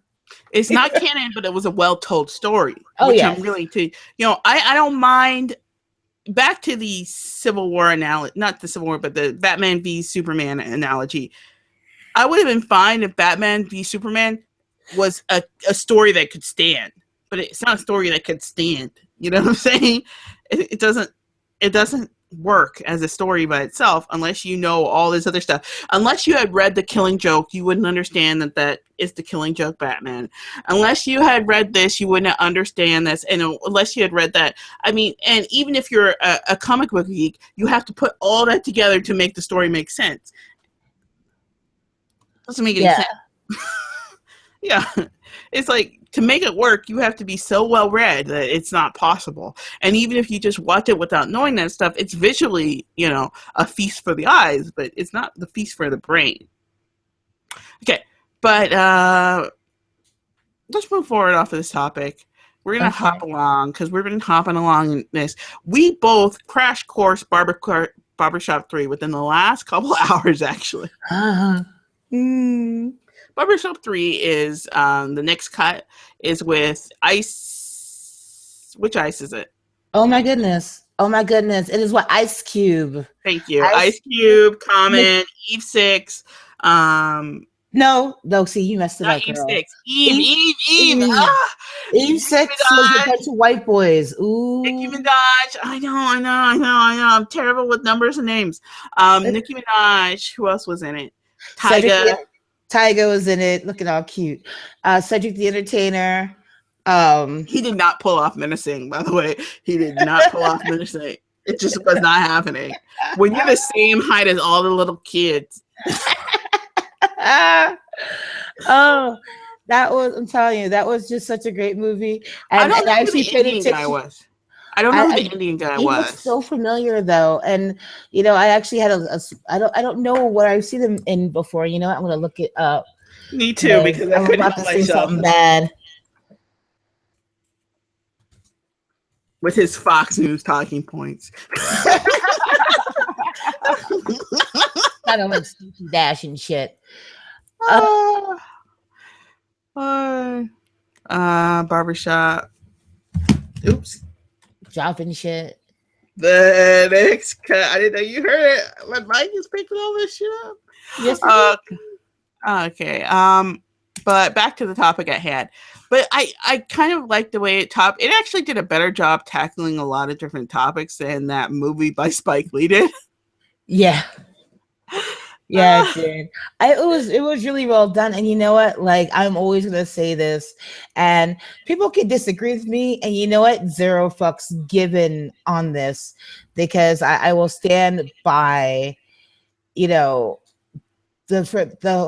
It's not canon, but it was a well-told story. Oh yeah, I'm really I don't mind. Back to the Civil War analogy, not the Civil War, but the Batman v Superman analogy. I would have been fine if Batman v Superman was a story that could stand, but it's not a story that could stand. You know what I'm saying? It doesn't work as a story by itself unless you know all this other stuff. Unless you had read The Killing Joke, you wouldn't understand that is The Killing Joke Batman. Unless you had read this, you wouldn't understand this. And unless you had read that, I mean, and even if you're a comic book geek, you have to put all that together to make the story make sense. Doesn't make any sense. Yeah. It's like, to make it work, you have to be so well read that it's not possible. And even if you just watch it without knowing that stuff, it's visually, a feast for the eyes, but it's not the feast for the brain. Okay, but let's move forward off of this topic. We're going to hop along because we've been hopping along in this. We both crash course Barbershop 3 within the last couple hours, actually. Barbershop 3 is the next cut is with Ice. Which Ice is it? Oh my goodness. Oh my goodness. It is what Ice Cube. Thank you. Ice Cube, Common, Eve 6. No, see, you messed it Not up, Eve girl. 6. Eve. Ah! Eve 6 was a bunch of white boys. Ooh. Nicki Minaj. I know. I'm terrible with numbers and names. Nicki Minaj. Who else was in it? Tyga. Tyga was in it, looking all cute. Cedric the Entertainer. He did not pull off menacing, by the way. He did not pull off menacing. It just was not happening. When you're the same height as all the little kids. Oh, I'm telling you, that was just such a great movie. And I don't know who actually the Indian guy was. I don't know who the Indian guy he was. looks so familiar though. And I actually had I don't know what I've seen him in before. You know what? I'm gonna look it up. Me too, because I couldn't help myself. Something bad. With his Fox News talking points. I don't like Sneaky Dash and shit. Barbershop. Oops. Dropping shit. The next cut. I didn't know you heard it. My mic is picking all this shit up. Yes. Okay. But back to the topic at hand. But I kind of like the way it actually did a better job tackling a lot of different topics than that movie by Spike Lee did. Yeah. Yeah, it did. It was really well done. And you know what? Like, I'm always gonna say this, and people can disagree with me. And you know what? Zero fucks given on this, because I will stand by, the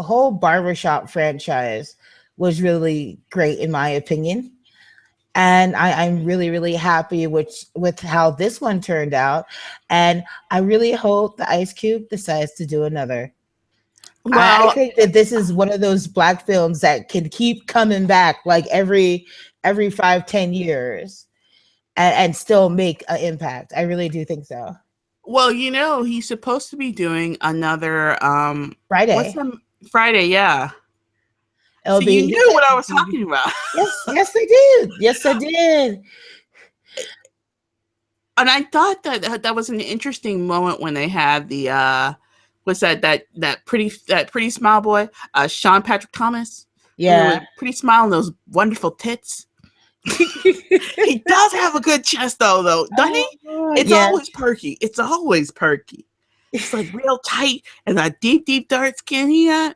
whole Barbershop franchise was really great in my opinion. And I'm really, really happy with how this one turned out. And I really hope the Ice Cube decides to do another. Well, I think that this is one of those Black films that can keep coming back like every 5-10 years and still make an impact. I really do think so. Well, he's supposed to be doing another Friday. Friday, yeah. So you knew what I was talking about. Yes, I did. Yes, I did. And I thought that was an interesting moment when they had the what's that pretty smile boy, Sean Patrick Thomas. Yeah, pretty smile and those wonderful tits. He does have a good chest though, doesn't he? It's always perky. It's always perky. It's like real tight and that deep dark skin he got.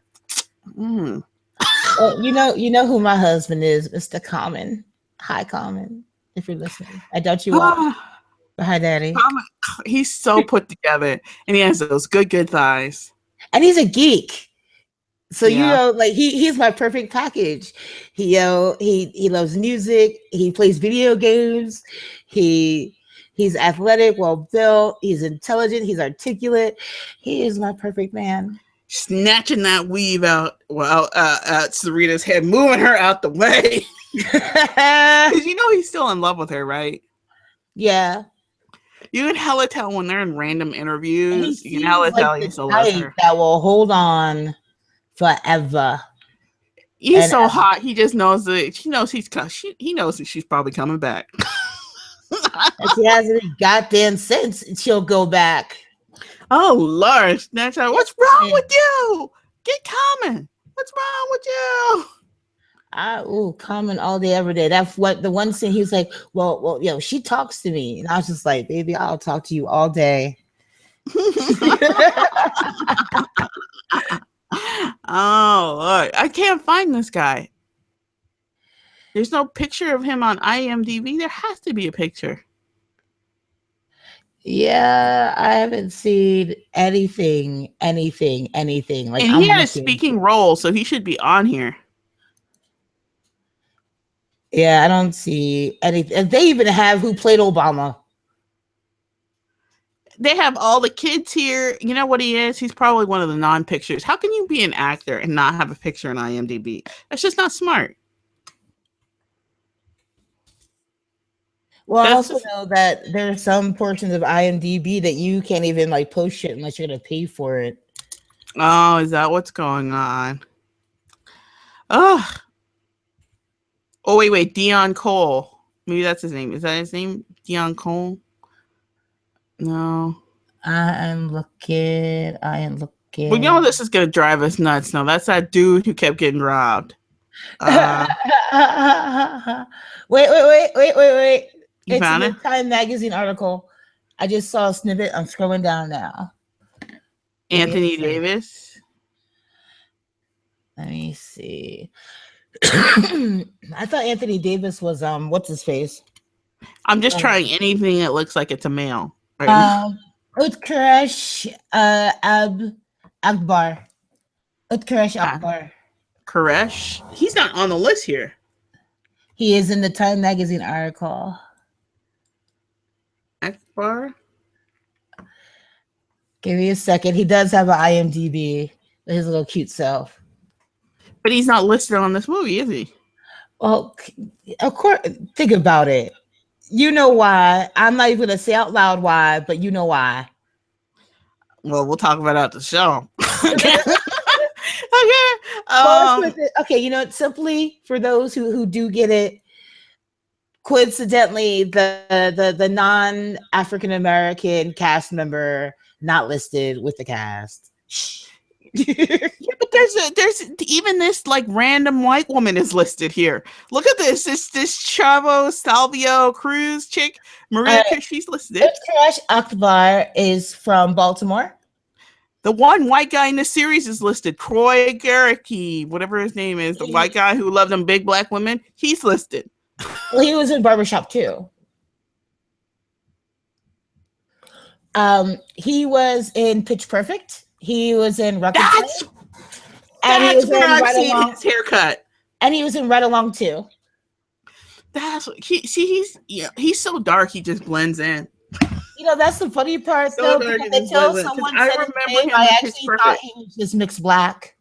Well, you know who my husband is, Mr. Common. Hi, Common, if you're listening. I doubt you are. Hi, Daddy. Common, he's so put together, and he has those good thighs. And he's a geek. So like he's my perfect package. He loves music. He plays video games. He's athletic, well built. He's intelligent. He's articulate. He is my perfect man. Snatching that weave out Serena's head, moving her out the way. Because he's still in love with her, right? Yeah. You can hella tell when they're in random interviews. You can hella tell he still loves her. That will hold on forever. He's so hot. He just knows that he knows he knows that she's probably coming back. If she has any goddamn sense, she'll go back. Oh Lord, what's wrong with you? Get Common. What's wrong with you? Common all day, every day. That's what the one scene he was like, well, she talks to me. And I was just like, baby, I'll talk to you all day. Oh Lord. I can't find this guy. There's no picture of him on IMDb. There has to be a picture. Yeah, I haven't seen anything. Like, and he had a speaking role, so he should be on here. Yeah, I don't see anything. They even have who played Obama. They have all the kids here. You know what he is? He's probably one of the non-pictures. How can you be an actor and not have a picture on IMDb? That's just not smart. Well, I also know that there are some portions of IMDb that you can't even like post shit unless you're gonna pay for it. Oh, is that what's going on? Oh. Oh, wait. Dion Cole. Maybe that's his name. Is that his name? Dion Cole? No. I am looking. Well, you know this is going to drive us nuts. No, that's that dude who kept getting robbed. Wait. You It's found in it? the Time magazine article. I just saw a snippet. I'm scrolling down now. Anthony Davis. Let me see. I thought Anthony Davis was what's his face? I'm just trying anything that looks like it's a male. Right? Utkarsh Akbar. Utkarsh Akbar. Koresh? He's not on the list here. He is in the Time magazine article. Akbar? Give me a second. He does have an IMDb with his little cute self. But he's not listed on this movie, is he? Well, of course, think about it. You know why. I'm not even going to say out loud why, but you know why. Well, we'll talk about it at the show. Okay. Okay, you know, simply for those who do get it, coincidentally, the non-African American cast member not listed with the cast. Yeah, but there's even this like random white woman is listed here. Look at this. This Chavo Salvio Cruz chick, Maria. She's listed. Utkarsh Akbar is from Baltimore. The one white guy in the series is listed. Troy Garricky, whatever his name is, the white guy who loved them big black women. He's listed. Well, he was in Barbershop too. He was in Pitch Perfect. He was in Rocket. That's where I've seen his haircut. And he was in Right Along too. He's so dark he just blends in. You know, that's the funny part though. Until someone said his name, I actually thought he was just mixed black.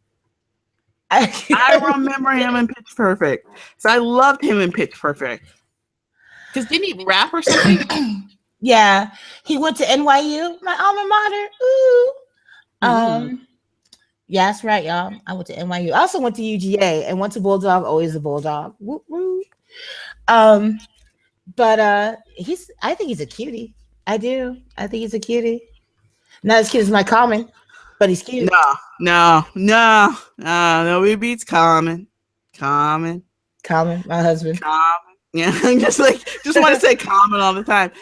I remember him in Pitch Perfect. So I loved him in Pitch Perfect. Because didn't he rap or something? Yeah. He went to NYU, my alma mater. Ooh. Yeah, that's right, y'all. I went to NYU. I also went to UGA and went to Bulldog, always a Bulldog. Woo, woo. But I think he's a cutie. I do. I think he's a cutie. Not as cute as my Common, but he's cute. No. Nobody beats Common. Common, my husband. Common. Yeah, I'm just want to say Common all the time.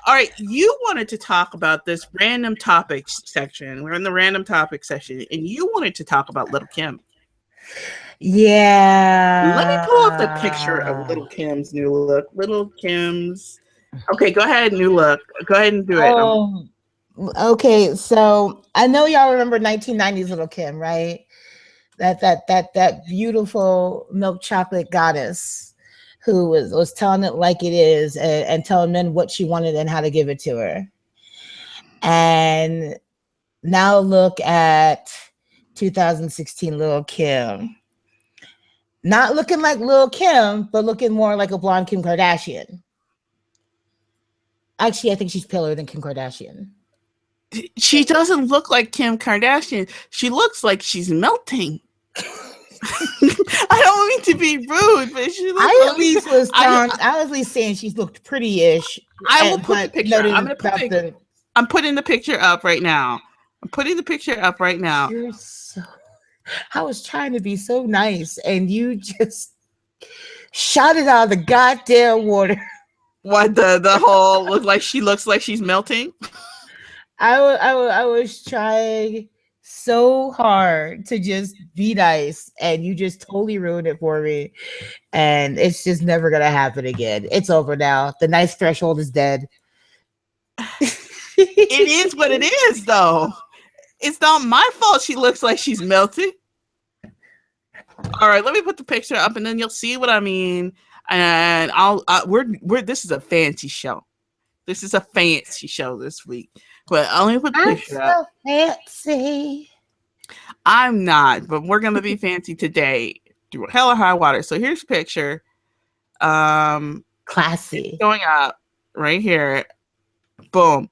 All right, you wanted to talk about this random topics section. We're in the random topic section, and you wanted to talk about Little Kim. Yeah. Let me pull up the picture of Little Kim's new look. Little Kim's. Okay, go ahead, new look. Go ahead and do it. Okay, so I know y'all remember 1990s Little Kim, right? That beautiful milk chocolate goddess who was telling it like it is and telling men what she wanted and how to give it to her. And now look at 2016 Lil' Kim. Not looking like Lil' Kim, but looking more like a blonde Kim Kardashian. Actually, I think she's paler than Kim Kardashian. She doesn't look like Kim Kardashian. She looks like she's melting. I don't mean to be rude, but she looks I at least saying she's looked pretty-ish. I will put the picture. I'm putting the picture up right now. You're I was trying to be so nice, and you just shot it out of the goddamn water. What the whole looks like she's melting? I was trying so hard to just be nice, and you just totally ruined it for me. And it's just never gonna happen again. It's over now. The nice threshold is dead. It is what it is, though. It's not my fault she looks like she's melting. All right, let me put the picture up, and then you'll see what I mean. And this is a fancy show. This is a fancy show this week. But I'll only put the picture up. Fancy. I'm not, but we're gonna be fancy today through hell or high water. So here's a picture. Classy. Going up right here. Boom.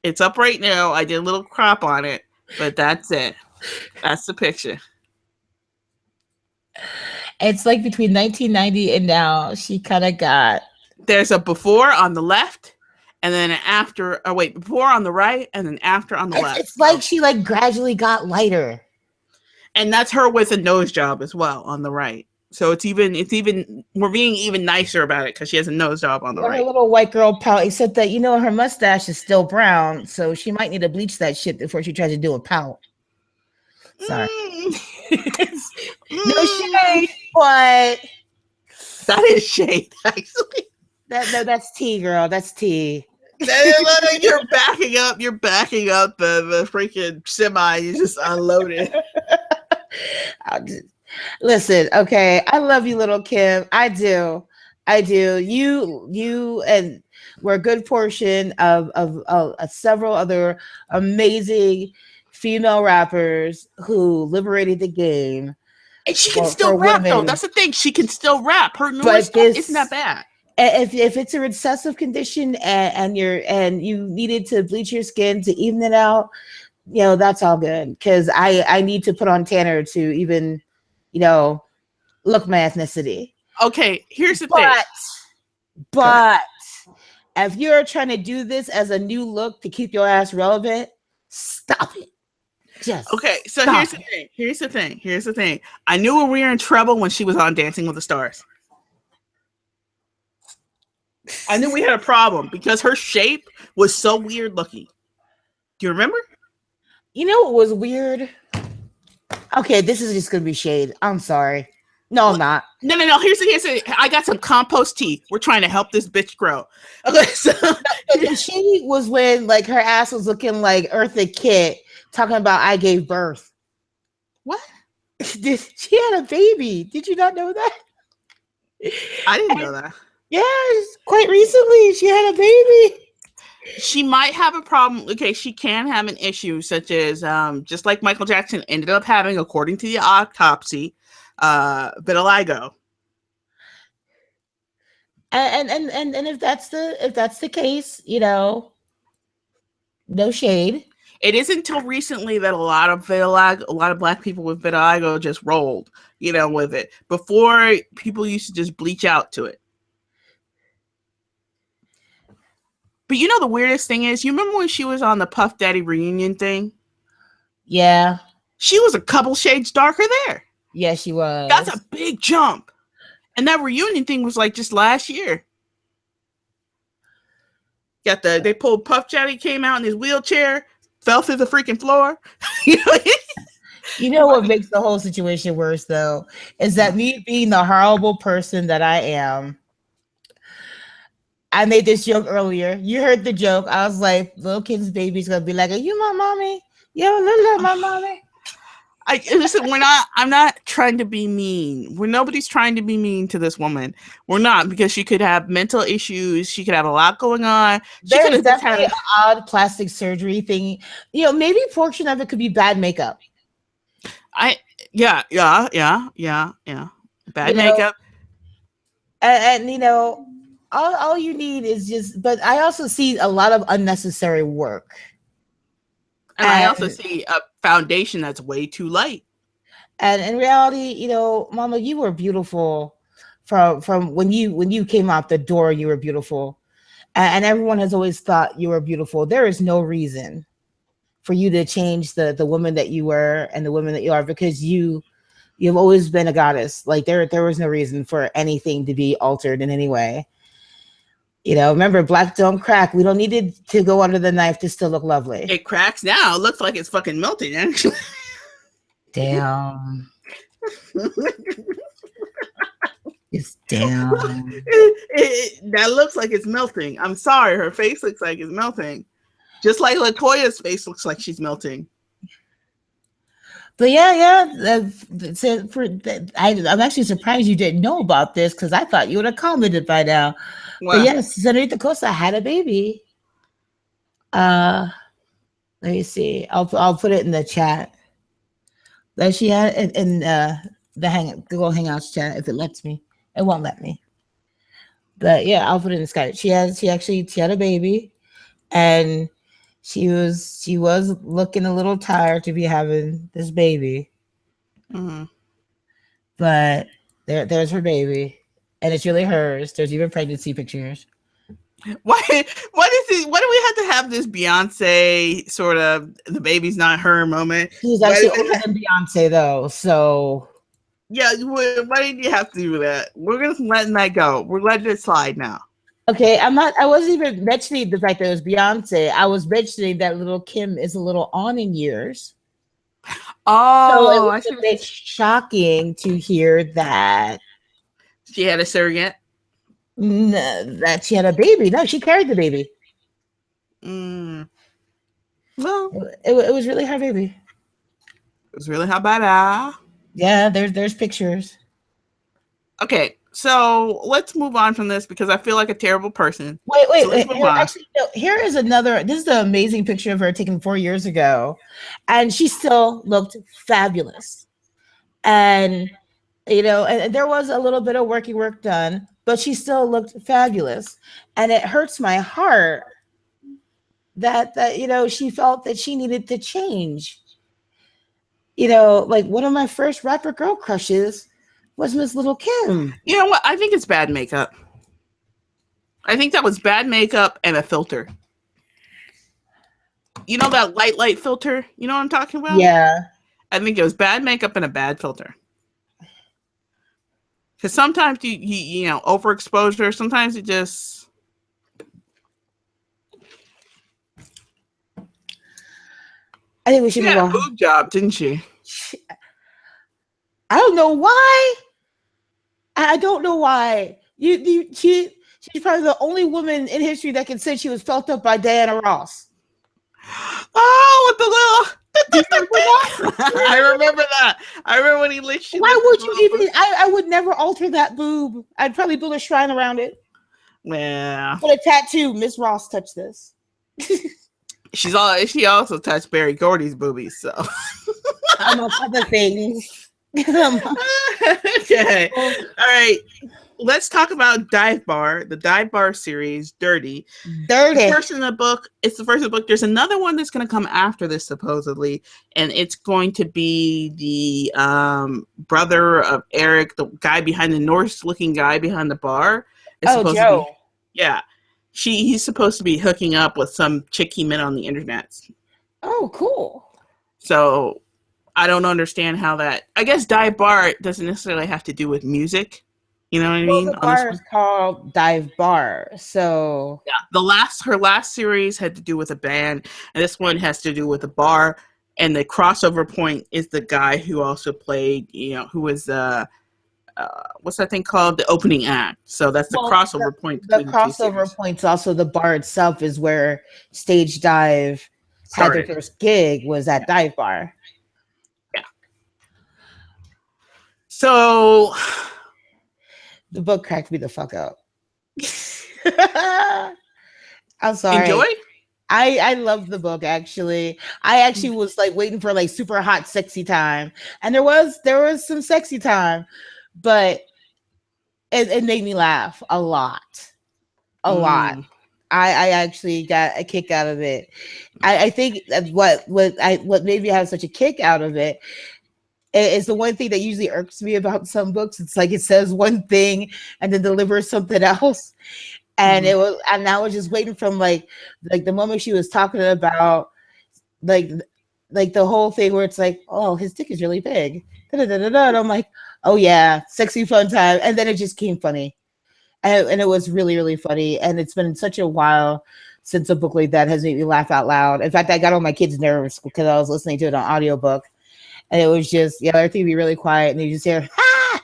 It's up right now. I did a little crop on it. But that's it. That's the picture. It's like between 1990 and now, she kind of got. There's a before on the left, and then an after. Oh wait, before on the right, and then after on the left. It's like she like gradually got lighter. And that's her with a nose job as well on the right. So it's even we're being even nicer about it because she has a nose job on the right. Her little white girl pout, except that her mustache is still brown, so she might need to bleach that shit before she tries to do a pout. Sorry. No shade, but that is shade, actually. That's tea, girl. That's tea. You're backing up the freaking semi. You just unloaded. Listen, okay. I love you, little Kim. I do. You and we're a good portion of several other amazing female rappers who liberated the game. And she can still rap, though. That's the thing. She can still rap. Her newer stuff isn't that bad. If it's a recessive condition and you needed to bleach your skin to even it out, that's all good. Because I need to put on tanner to even, look my ethnicity. Okay, here's the thing. But if you're trying to do this as a new look to keep your ass relevant, stop it. Just okay. So here's the thing. I knew we were in trouble when she was on Dancing with the Stars. I knew we had a problem because her shape was so weird looking. Do you remember? What was weird? Okay, this is just gonna be shade. I'm sorry. No, I'm not. No. Here's the. I got some compost tea. We're trying to help this bitch grow. Okay, so the shade was when like her ass was looking like Eartha Kitt talking about I gave birth. What? She had a baby. Did you not know that? I didn't know that. Yes, quite recently she had a baby. She might have a problem. Okay, she can have an issue such as just like Michael Jackson ended up having, according to the autopsy, vitiligo. And if that's the case, no shade. It isn't until recently that a lot of Black people with vitiligo just rolled, with it. Before, people used to just bleach out to it. But the weirdest thing is, you remember when she was on the Puff Daddy reunion thing? Yeah. She was a couple shades darker there. Yeah, she was. That's a big jump. And that reunion thing was like just last year. They pulled Puff Daddy, came out in his wheelchair, fell through the freaking floor. What makes the whole situation worse, though, is that me being the horrible person that I am, I made this joke earlier. You heard the joke. I was like, little kid's baby's gonna be like, "Are you my mommy? Yo, little my mommy." Listen, I'm not trying to be mean. Nobody's trying to be mean to this woman. We're not, because she could have mental issues. She could have a lot going on. There's definitely an odd plastic surgery thing. Maybe a portion of it could be bad makeup. Yeah. Bad makeup. And all you need is just. But I also see a lot of unnecessary work. And I also see a foundation that's way too light. And in reality, Mama, you were beautiful from when you came out the door. You were beautiful, and everyone has always thought you were beautiful. There is no reason for you to change the woman that you were and the woman that you are, because you've always been a goddess. Like there was no reason for anything to be altered in any way. Remember, black don't crack. We don't need it to go under the knife to still look lovely. It cracks now. It looks like it's fucking melting, actually. Damn. It's damn. That looks like it's melting. I'm sorry. Her face looks like it's melting. Just like LaToya's face looks like she's melting. But I'm actually surprised you didn't know about this, because I thought you would have commented by now. Wow. But yes, Senorita Costa had a baby. Let me see. I'll put it in the chat. That she had in the Google Hangouts chat, if it lets me. It won't let me. But yeah, I'll put it in the Skype. She had a baby, and she was looking a little tired to be having this baby. Mm-hmm. But there's her baby, and it's really hers. There's even pregnancy pictures. Why is it? Why do we have to have this Beyonce sort of the baby's not her moment? She's actually older than Beyonce though, so yeah. Why did you have to do that? We're just letting that go. We're letting it slide now. okay. I wasn't even mentioning the fact that it was Beyonce. I was mentioning that little Kim is a little on in years. Oh, so it was a bit shocking to hear that she had a surrogate. That she had a baby. No, she carried the baby. Well, it was really her baby. It was really her baby. Yeah, there's pictures. Okay, so let's move on from this because I feel like a terrible person. Wait. So actually, no, here is another. This is the amazing picture of her taken 4 years ago, and she still looked fabulous. And and there was a little bit of work done, but she still looked fabulous. And it hurts my heart that she felt that she needed to change. Like one of my first rapper girl crushes was Miss Little Kim. You know what? I think it's bad makeup. I think that was bad makeup and a filter. You know that light filter? You know what I'm talking about? Yeah. I think it was bad makeup and a bad filter. Because sometimes you overexposure. Sometimes it just. I think we should move on. She had a boob job, didn't she? I don't know why. I don't know why. She's probably the only woman in history that can say she was felt up by Diana Ross. Oh, with the little. I remember that. I remember when he licked. Why would you even? I would never alter that boob. I'd probably build a shrine around it. Yeah. Put a tattoo. Miss Ross touched this. She also touched Barry Gordy's boobies. So. Among other things. Okay. All right. Let's talk about Dive Bar, the Dive Bar series, Dirty. Dirty. It's the first in the book. There's another one that's going to come after this, supposedly, and it's going to be the brother of Eric, the guy behind the Norse-looking guy behind the bar. Joe. Yeah. He's supposed to be hooking up with some chick he met on the internet. Oh, cool. So I don't understand how that. I guess Dive Bar doesn't necessarily have to do with music. You know what I mean? The bar is called Dive Bar. So yeah, her last series had to do with a band, and this one has to do with a bar. And the crossover point is the guy who also played, who was what's that thing called? The opening act. So that's the crossover point. The crossover point's also the bar itself is where Stage Dive had their first gig was at Dive Bar. Yeah. So the book cracked me the fuck up. I'm sorry. Enjoy? I love the book actually. I actually was like waiting for like super hot sexy time. And there was some sexy time, but it made me laugh a lot. A lot. I actually got a kick out of it. I think that what made me have such a kick out of it is the one thing that usually irks me about some books. It's like it says one thing and then delivers something else. And I was just waiting from like the moment she was talking about like the whole thing where it's like, oh, his dick is really big. And I'm like, oh yeah, sexy fun time. And then it just came funny. And it was really, really funny. And it's been such a while since a book like that has made me laugh out loud. In fact, I got on my kids' nerves because I was listening to it on audiobook. And it was just, everything would be really quiet. And you just hear, ha!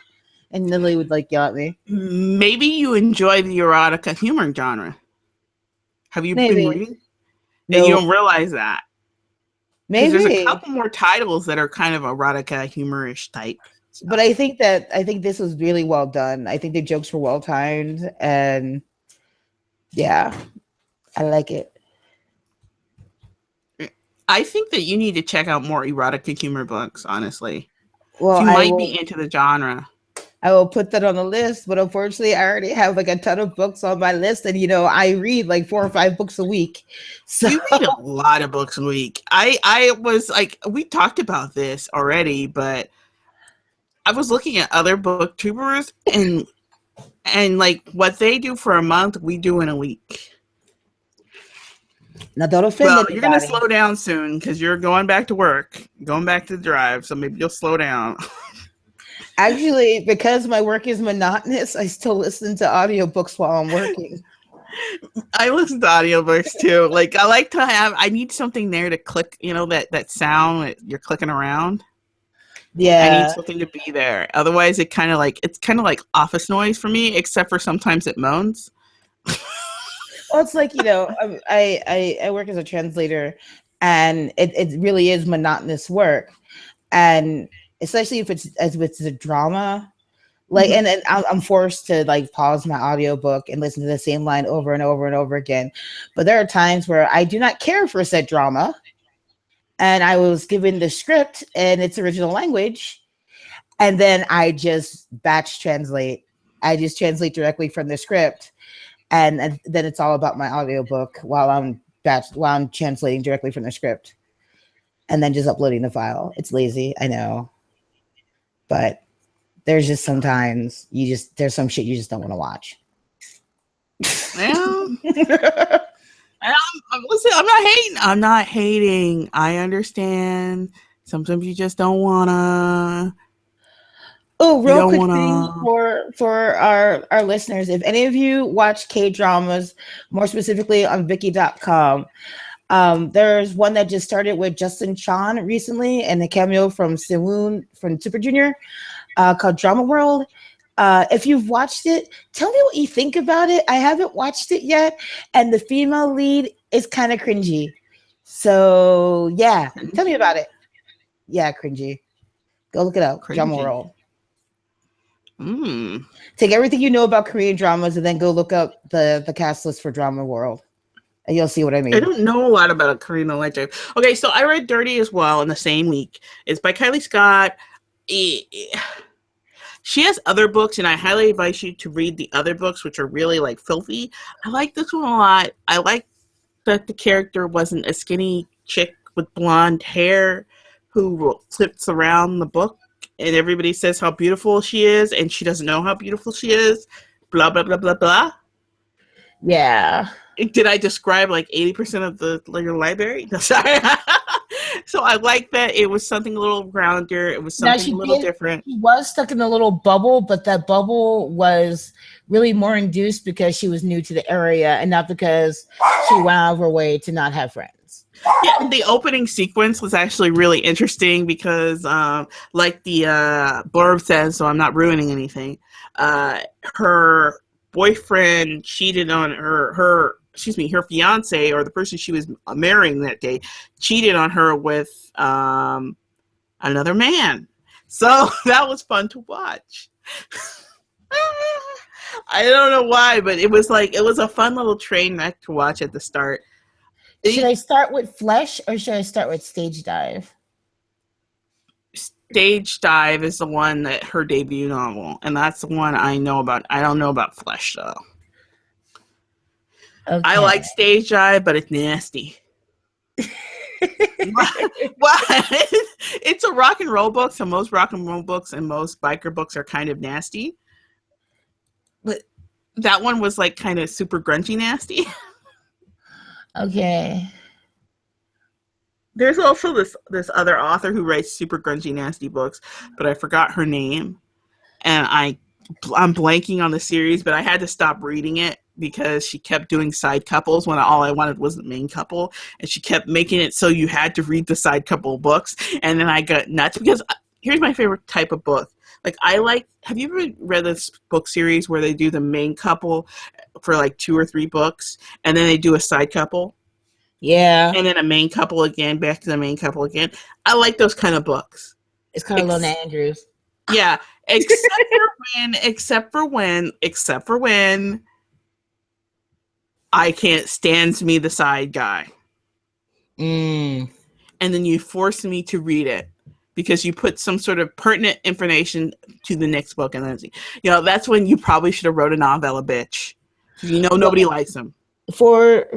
And Lily would like yell at me. Maybe you enjoy the erotica humor genre. Have you been reading? No. And you don't realize that. Maybe. There's a couple more titles that are kind of erotica humorish type. So. But I think this was really well done. I think the jokes were well timed. And yeah, I like it. I think that you need to check out more erotica humor books, honestly. Well, you might be into the genre. I will put that on the list. But unfortunately, I already have like a ton of books on my list, and I read like 4 or 5 books a week. So You read a lot of books a week. I was like, we talked about this already, but I was looking at other booktubers and like what they do for a month, we do in a week. now don't offend Well, anybody. you're gonna slow down soon because you're going back to work, going back to the drive, so maybe you'll slow down. Actually, because my work is monotonous, I still listen to audiobooks while I'm working. I listen to audiobooks too. Like I need something there to click, that sound that you're clicking around. I need Yeah. something to be there. Otherwise it's kind of like office noise for me, except for sometimes it moans. Well, it's like, I work as a translator, and it really is monotonous work. And especially if it's a drama, like, Mhm. and then I'm forced to like pause my audiobook and listen to the same line over and over and over again. But there are times where I do not care for said drama, and I was given the script in its original language, and then I just batch translate. I just translate directly from the script, and then it's all about my audiobook while I'm translating directly from the script, and then just uploading the file. It's lazy, I know, but there's just sometimes there's some shit you just don't want to watch. Well, listen, I'm not hating. I understand. Sometimes you just don't wanna. Oh, You real don't quick wanna. thing for our listeners. If any of you watch K-dramas, more specifically on Viki.com, there's one that just started with Justin Chan recently, and a cameo from Siwoon from Super Junior, called Drama World. If you've watched it, tell me what you think about it. I haven't watched it yet, and the female lead is kind of cringy. So yeah, tell me about it. Yeah, cringy. Go look it up. Drama Cringy. World. Mm. Take everything you know about Korean dramas and then go look up the cast list for Drama World, and you'll see what I mean. I don't know a lot about a Korean electric. Okay, so I read Dirty as well in the same week. It's by Kylie Scott. She has other books, and I highly advise you to read the other books, which are really like filthy. I like this one a lot. I like that the character wasn't a skinny chick with blonde hair who flips around the book, and everybody says how beautiful she is, and she doesn't know how beautiful she is. Blah blah blah blah blah. Yeah. Did I describe like 80% of your library? No, sorry. So I like that it was something a little grounder. It was something a little different. She was stuck in a little bubble, but that bubble was really more induced because she was new to the area and not because she went out of her way to not have friends. Yeah, and the opening sequence was actually really interesting because, like the blurb says, so I'm not ruining anything, her boyfriend cheated on her fiance, or the person she was marrying that day, cheated on her with another man. So that was fun to watch. I don't know why, but it was a fun little train wreck to watch at the start. Should I start with Flesh or should I start with Stage Dive? Stage Dive is the one that her debut novel, and that's the one I know about. I don't know about Flesh though. Okay. I like Stage Dive, but it's nasty. What? It's a rock and roll book, so most rock and roll books and most biker books are kind of nasty. But that one was like kind of super grungy nasty. Okay. There's also this other author who writes super grungy nasty books, but I forgot her name, and I'm blanking on the series, but I had to stop reading it because she kept doing side couples when all I wanted was the main couple, and she kept making it so you had to read the side couple books, and then I got nuts because here's my favorite type of book. Like have you ever read this book series where they do the main couple for like 2 or 3 books, and then they do a side couple? Yeah. And then a main couple again, back to the main couple again. I like those kind of books. It's kind of Lona Andrews. Yeah, except for when I can't stand me the side guy. Mm. And then you force me to read it. because you put some sort of pertinent information to the next book, and then that's when you probably should have wrote a novella, bitch. Nobody likes them. For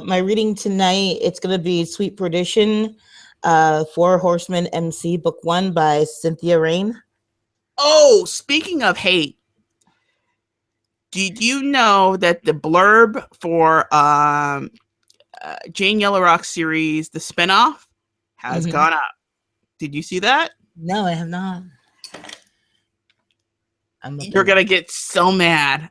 my reading tonight, it's gonna be Sweet Perdition, Four Horsemen MC, book 1 by Cynthia Rain. Oh, speaking of hate, did you know that the blurb for Jane Yellowrock's series, the spinoff, has gone up? Did you see that? No, I have not. You're gonna get so mad.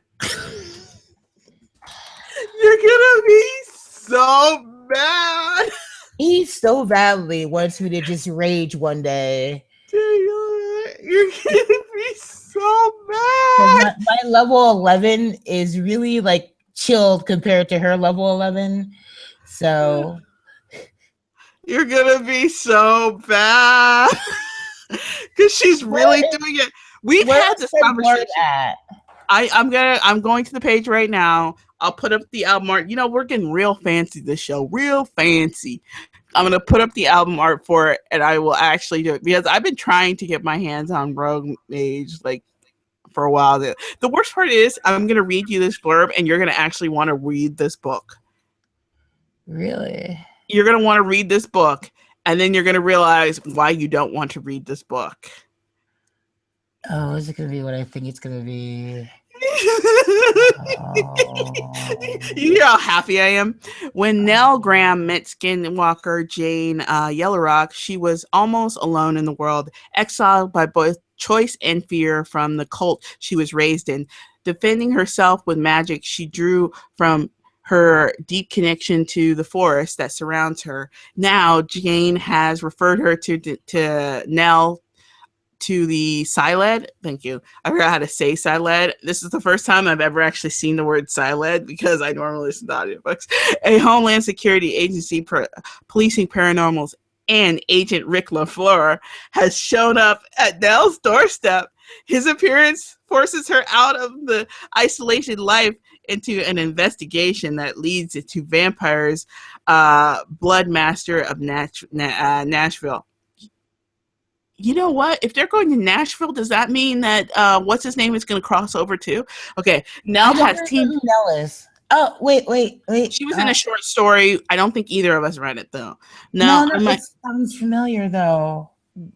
You're gonna be so mad. He so badly wants me to just rage one day. You're gonna be so mad. My level 11 is really like chilled compared to her level 11. So you're gonna be so bad because she's really doing it. We've had this conversation. I'm going to the page right now. I'll put up the album art. We're getting real fancy this show. Real fancy. I'm going to put up the album art for it, and I will actually do it because I've been trying to get my hands on Rogue Mage for a while. The worst part is I'm going to read you this blurb, and you're going to actually want to read this book. Really? You're going to want to read this book, and then you're going to realize why you don't want to read this book. Oh, is it going to be what I think it's going to be? You hear how happy I am? When Nell Graham met Skinwalker Jane Yellowrock, she was almost alone in the world, exiled by both choice and fear from the cult she was raised in. Defending herself with magic she drew from her deep connection to the forest that surrounds her. Now, Jane has referred her to Nell to the Siled. Thank you. I forgot how to say Siled. This is the first time I've ever actually seen the word Siled because I normally listen to audiobooks. A Homeland Security agency policing paranormals, and Agent Rick LaFleur has shown up at Nell's doorstep. His appearance forces her out of the isolated life into an investigation that leads to vampires, Blood Master of Nashville. You know what? If they're going to Nashville, does that mean that what's his name is going to cross over too? Okay, Nell has team. Nell is. Oh, wait. She was in a short story. I don't think either of us read it though. No, it sounds familiar though.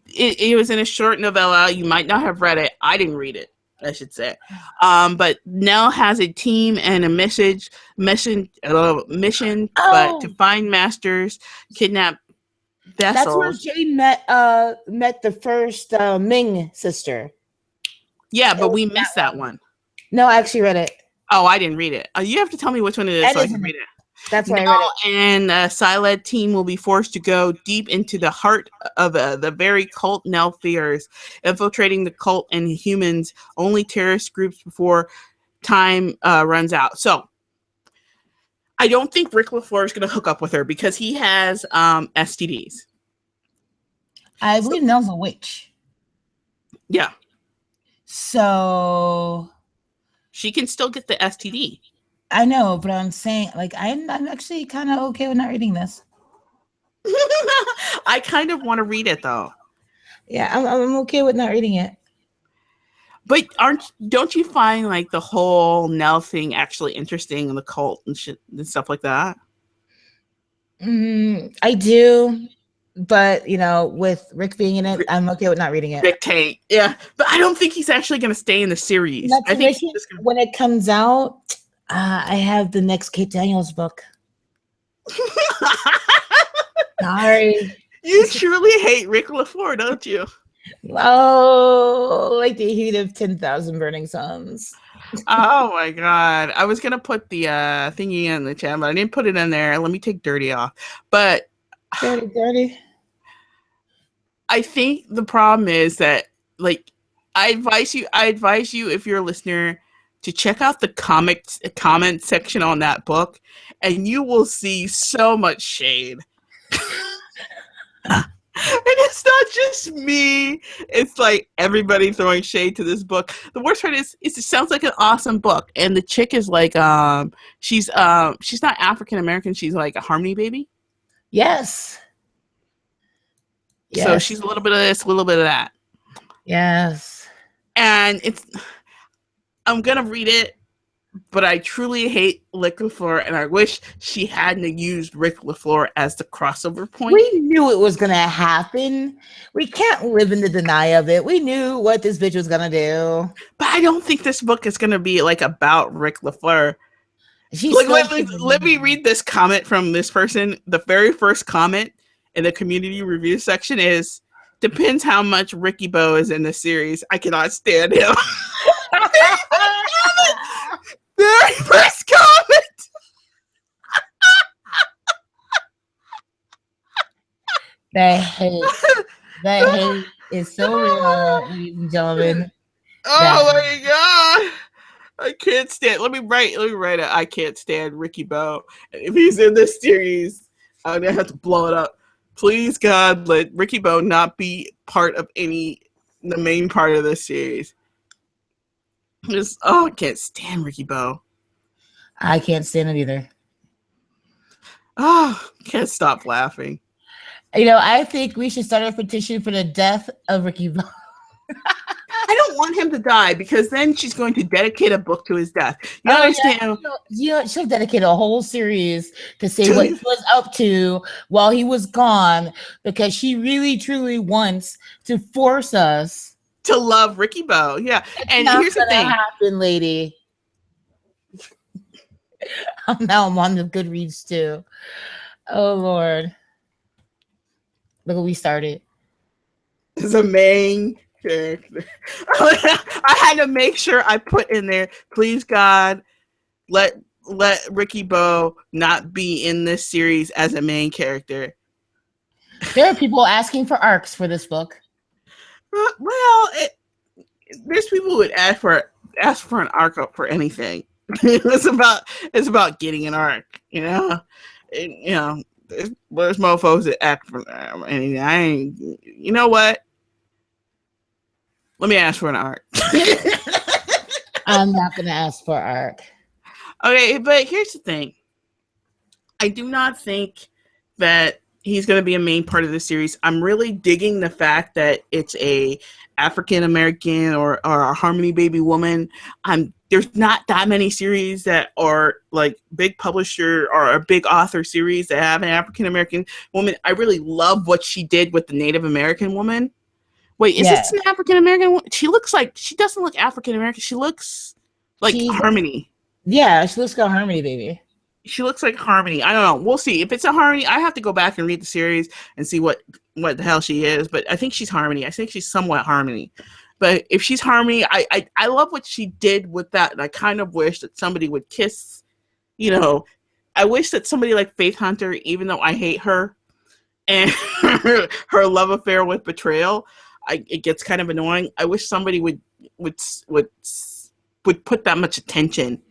It was in a short novella. You might not have read it. I didn't read it, I should say. But Nell has a team and a mission, but to find masters, kidnap vessels. That's where Jane met the first Ming sister. Yeah, but we missed that one. No, I actually read it. Oh, I didn't read it. You have to tell me which one it is so I can read it. That's why I read it. And Siled team will be forced to go deep into the heart of the very cult Nell fears, infiltrating the cult and humans, only terrorist groups before time runs out. So I don't think Rick LaFleur is going to hook up with her because he has STDs. I believe Nell's a witch. Yeah. So she can still get the STD. I know, but I'm saying, I'm actually kind of okay with not reading this. I kind of want to read it though. Yeah, I'm okay with not reading it. But don't you find the whole Nell thing actually interesting in the cult and shit and stuff like that? I do, but with Rick being in it, I'm okay with not reading it. Rick Tate, yeah, but I don't think he's actually going to stay in the series. I think when it comes out, I have the next Kate Daniels book. Sorry. You truly hate Rick LaFleur, don't you? Oh, like the heat of 10,000 burning suns. Oh my god. I was going to put the thingy in the chat, but I didn't put it in there. Let me take dirty off. But dirty. I think the problem is that I advise you if you're a listener to check out the comment section on that book, and you will see so much shade. And it's not just me. It's everybody throwing shade to this book. The worst part is it sounds like an awesome book. And the chick is she's not African American. She's a Harmony baby. Yes. Yes. So she's a little bit of this, a little bit of that. Yes. And I'm going to read it, but I truly hate Rick LaFleur, and I wish she hadn't used Rick LaFleur as the crossover point. We knew it was going to happen. We can't live in the deny of it. We knew what this bitch was going to do. But I don't think this book is going to be like about Rick LaFleur. Let me read this comment from this person. The very first comment in the community review section is, depends how much Ricky Bo is in the series. I cannot stand him. Very first comment. That hate is so real, ladies and gentlemen. Oh my god. I can't stand. Let me write it. I can't stand Ricky Bo. If he's in this series, I'm gonna have to blow it up. Please, God, let Ricky Bo not be part of the main part of this series. I can't stand Ricky Bo. I can't stand it either. Oh, can't stop laughing. I think we should start a petition for the death of Ricky Bo. I don't want him to die, because then she's going to dedicate a book to his death. You understand? Yeah. She'll dedicate a whole series to say what he was up to while he was gone, because she really, truly wants to force us to love Ricky Bo. Yeah. And here's the thing. Happen, lady. Now I'm on the Goodreads too. Oh, Lord. Look what we started. As a main character. I had to make sure I put in there, please God, let Ricky Bo not be in this series as a main character. There are people asking for arcs for this book. Well, there's people who would ask for an arc for anything. It's about getting an arc, There's mofos that act for anything. I ain't. You know what? Let me ask for an arc. I'm not gonna ask for arc. Okay, but here's the thing. I do not think that he's going to be a main part of the series. I'm really digging the fact that it's a African American or a Harmony Baby woman. There's not that many series that are like big publisher or a big author series that have an African American woman. I really love what she did with the Native American woman. Wait, is this an African American woman? She doesn't look African American. She looks like Harmony. Yeah, she looks like Harmony Baby. She looks like Harmony. I don't know. We'll see. If it's a Harmony, I have to go back and read the series and see what the hell she is. But I think she's Harmony. I think she's somewhat Harmony. But if she's Harmony, I love what she did with that. And I kind of wish that somebody would kiss, I wish that somebody like Faith Hunter, even though I hate her and her love affair with Betrayal, it gets kind of annoying. I wish somebody would put that much attention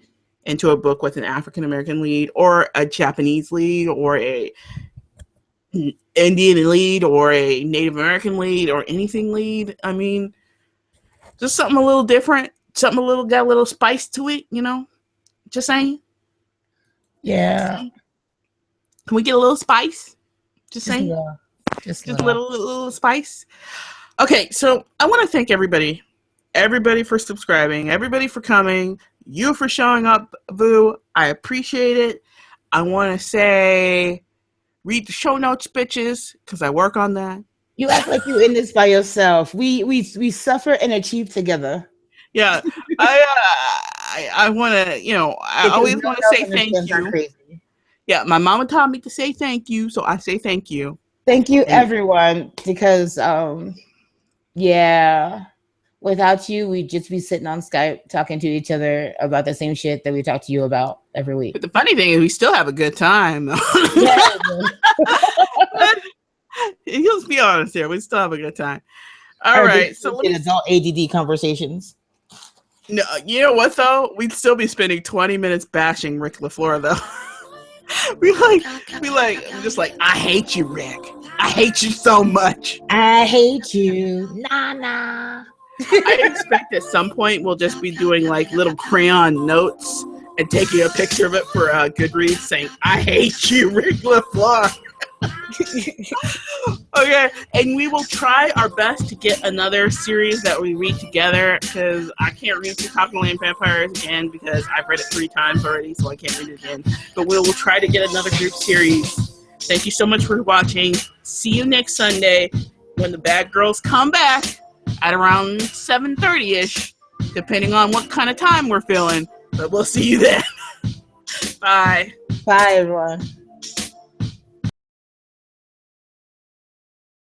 into a book with an African American lead or a Japanese lead or a Indian lead or a Native American lead or anything lead. I mean, just something a little different, got a little spice to it, Just saying. Yeah. Can we get a little spice? Just saying. Yeah. Just a little spice. Okay, so I want to thank everybody for subscribing, everybody for coming, you for showing up, Boo. I appreciate it. I want to say, read the show notes, bitches, because I work on that. You act like you're in this by yourself. We suffer and achieve together. Yeah, I want to, I always want to say thank you. Yeah, my mama taught me to say thank you, so I say thank you. Thank you, everyone, because without you, we'd just be sitting on Skype talking to each other about the same shit that we talk to you about every week. But the funny thing is we still have a good time. Let's be honest here. We still have a good time. All right. So in adult ADD conversations. No, you know what though? We'd still be spending 20 minutes bashing Rick LaFleur though. I'm just like, I hate you, Rick. I hate you so much. I hate you. Nah. I expect at some point we'll just be doing like little crayon notes and taking a picture of it for Goodreads saying, I hate you, Rick LaFleur. Okay, and we will try our best to get another series that we read together, because I can't read Chicago Land Vampires again because I've read it 3 times already, so I can't read it again. But we will try to get another group series. Thank you so much for watching. See you next Sunday when the bad girls come back at around 7:30ish, depending on what kind of time we're feeling. But we'll see you then. Bye. Bye, everyone.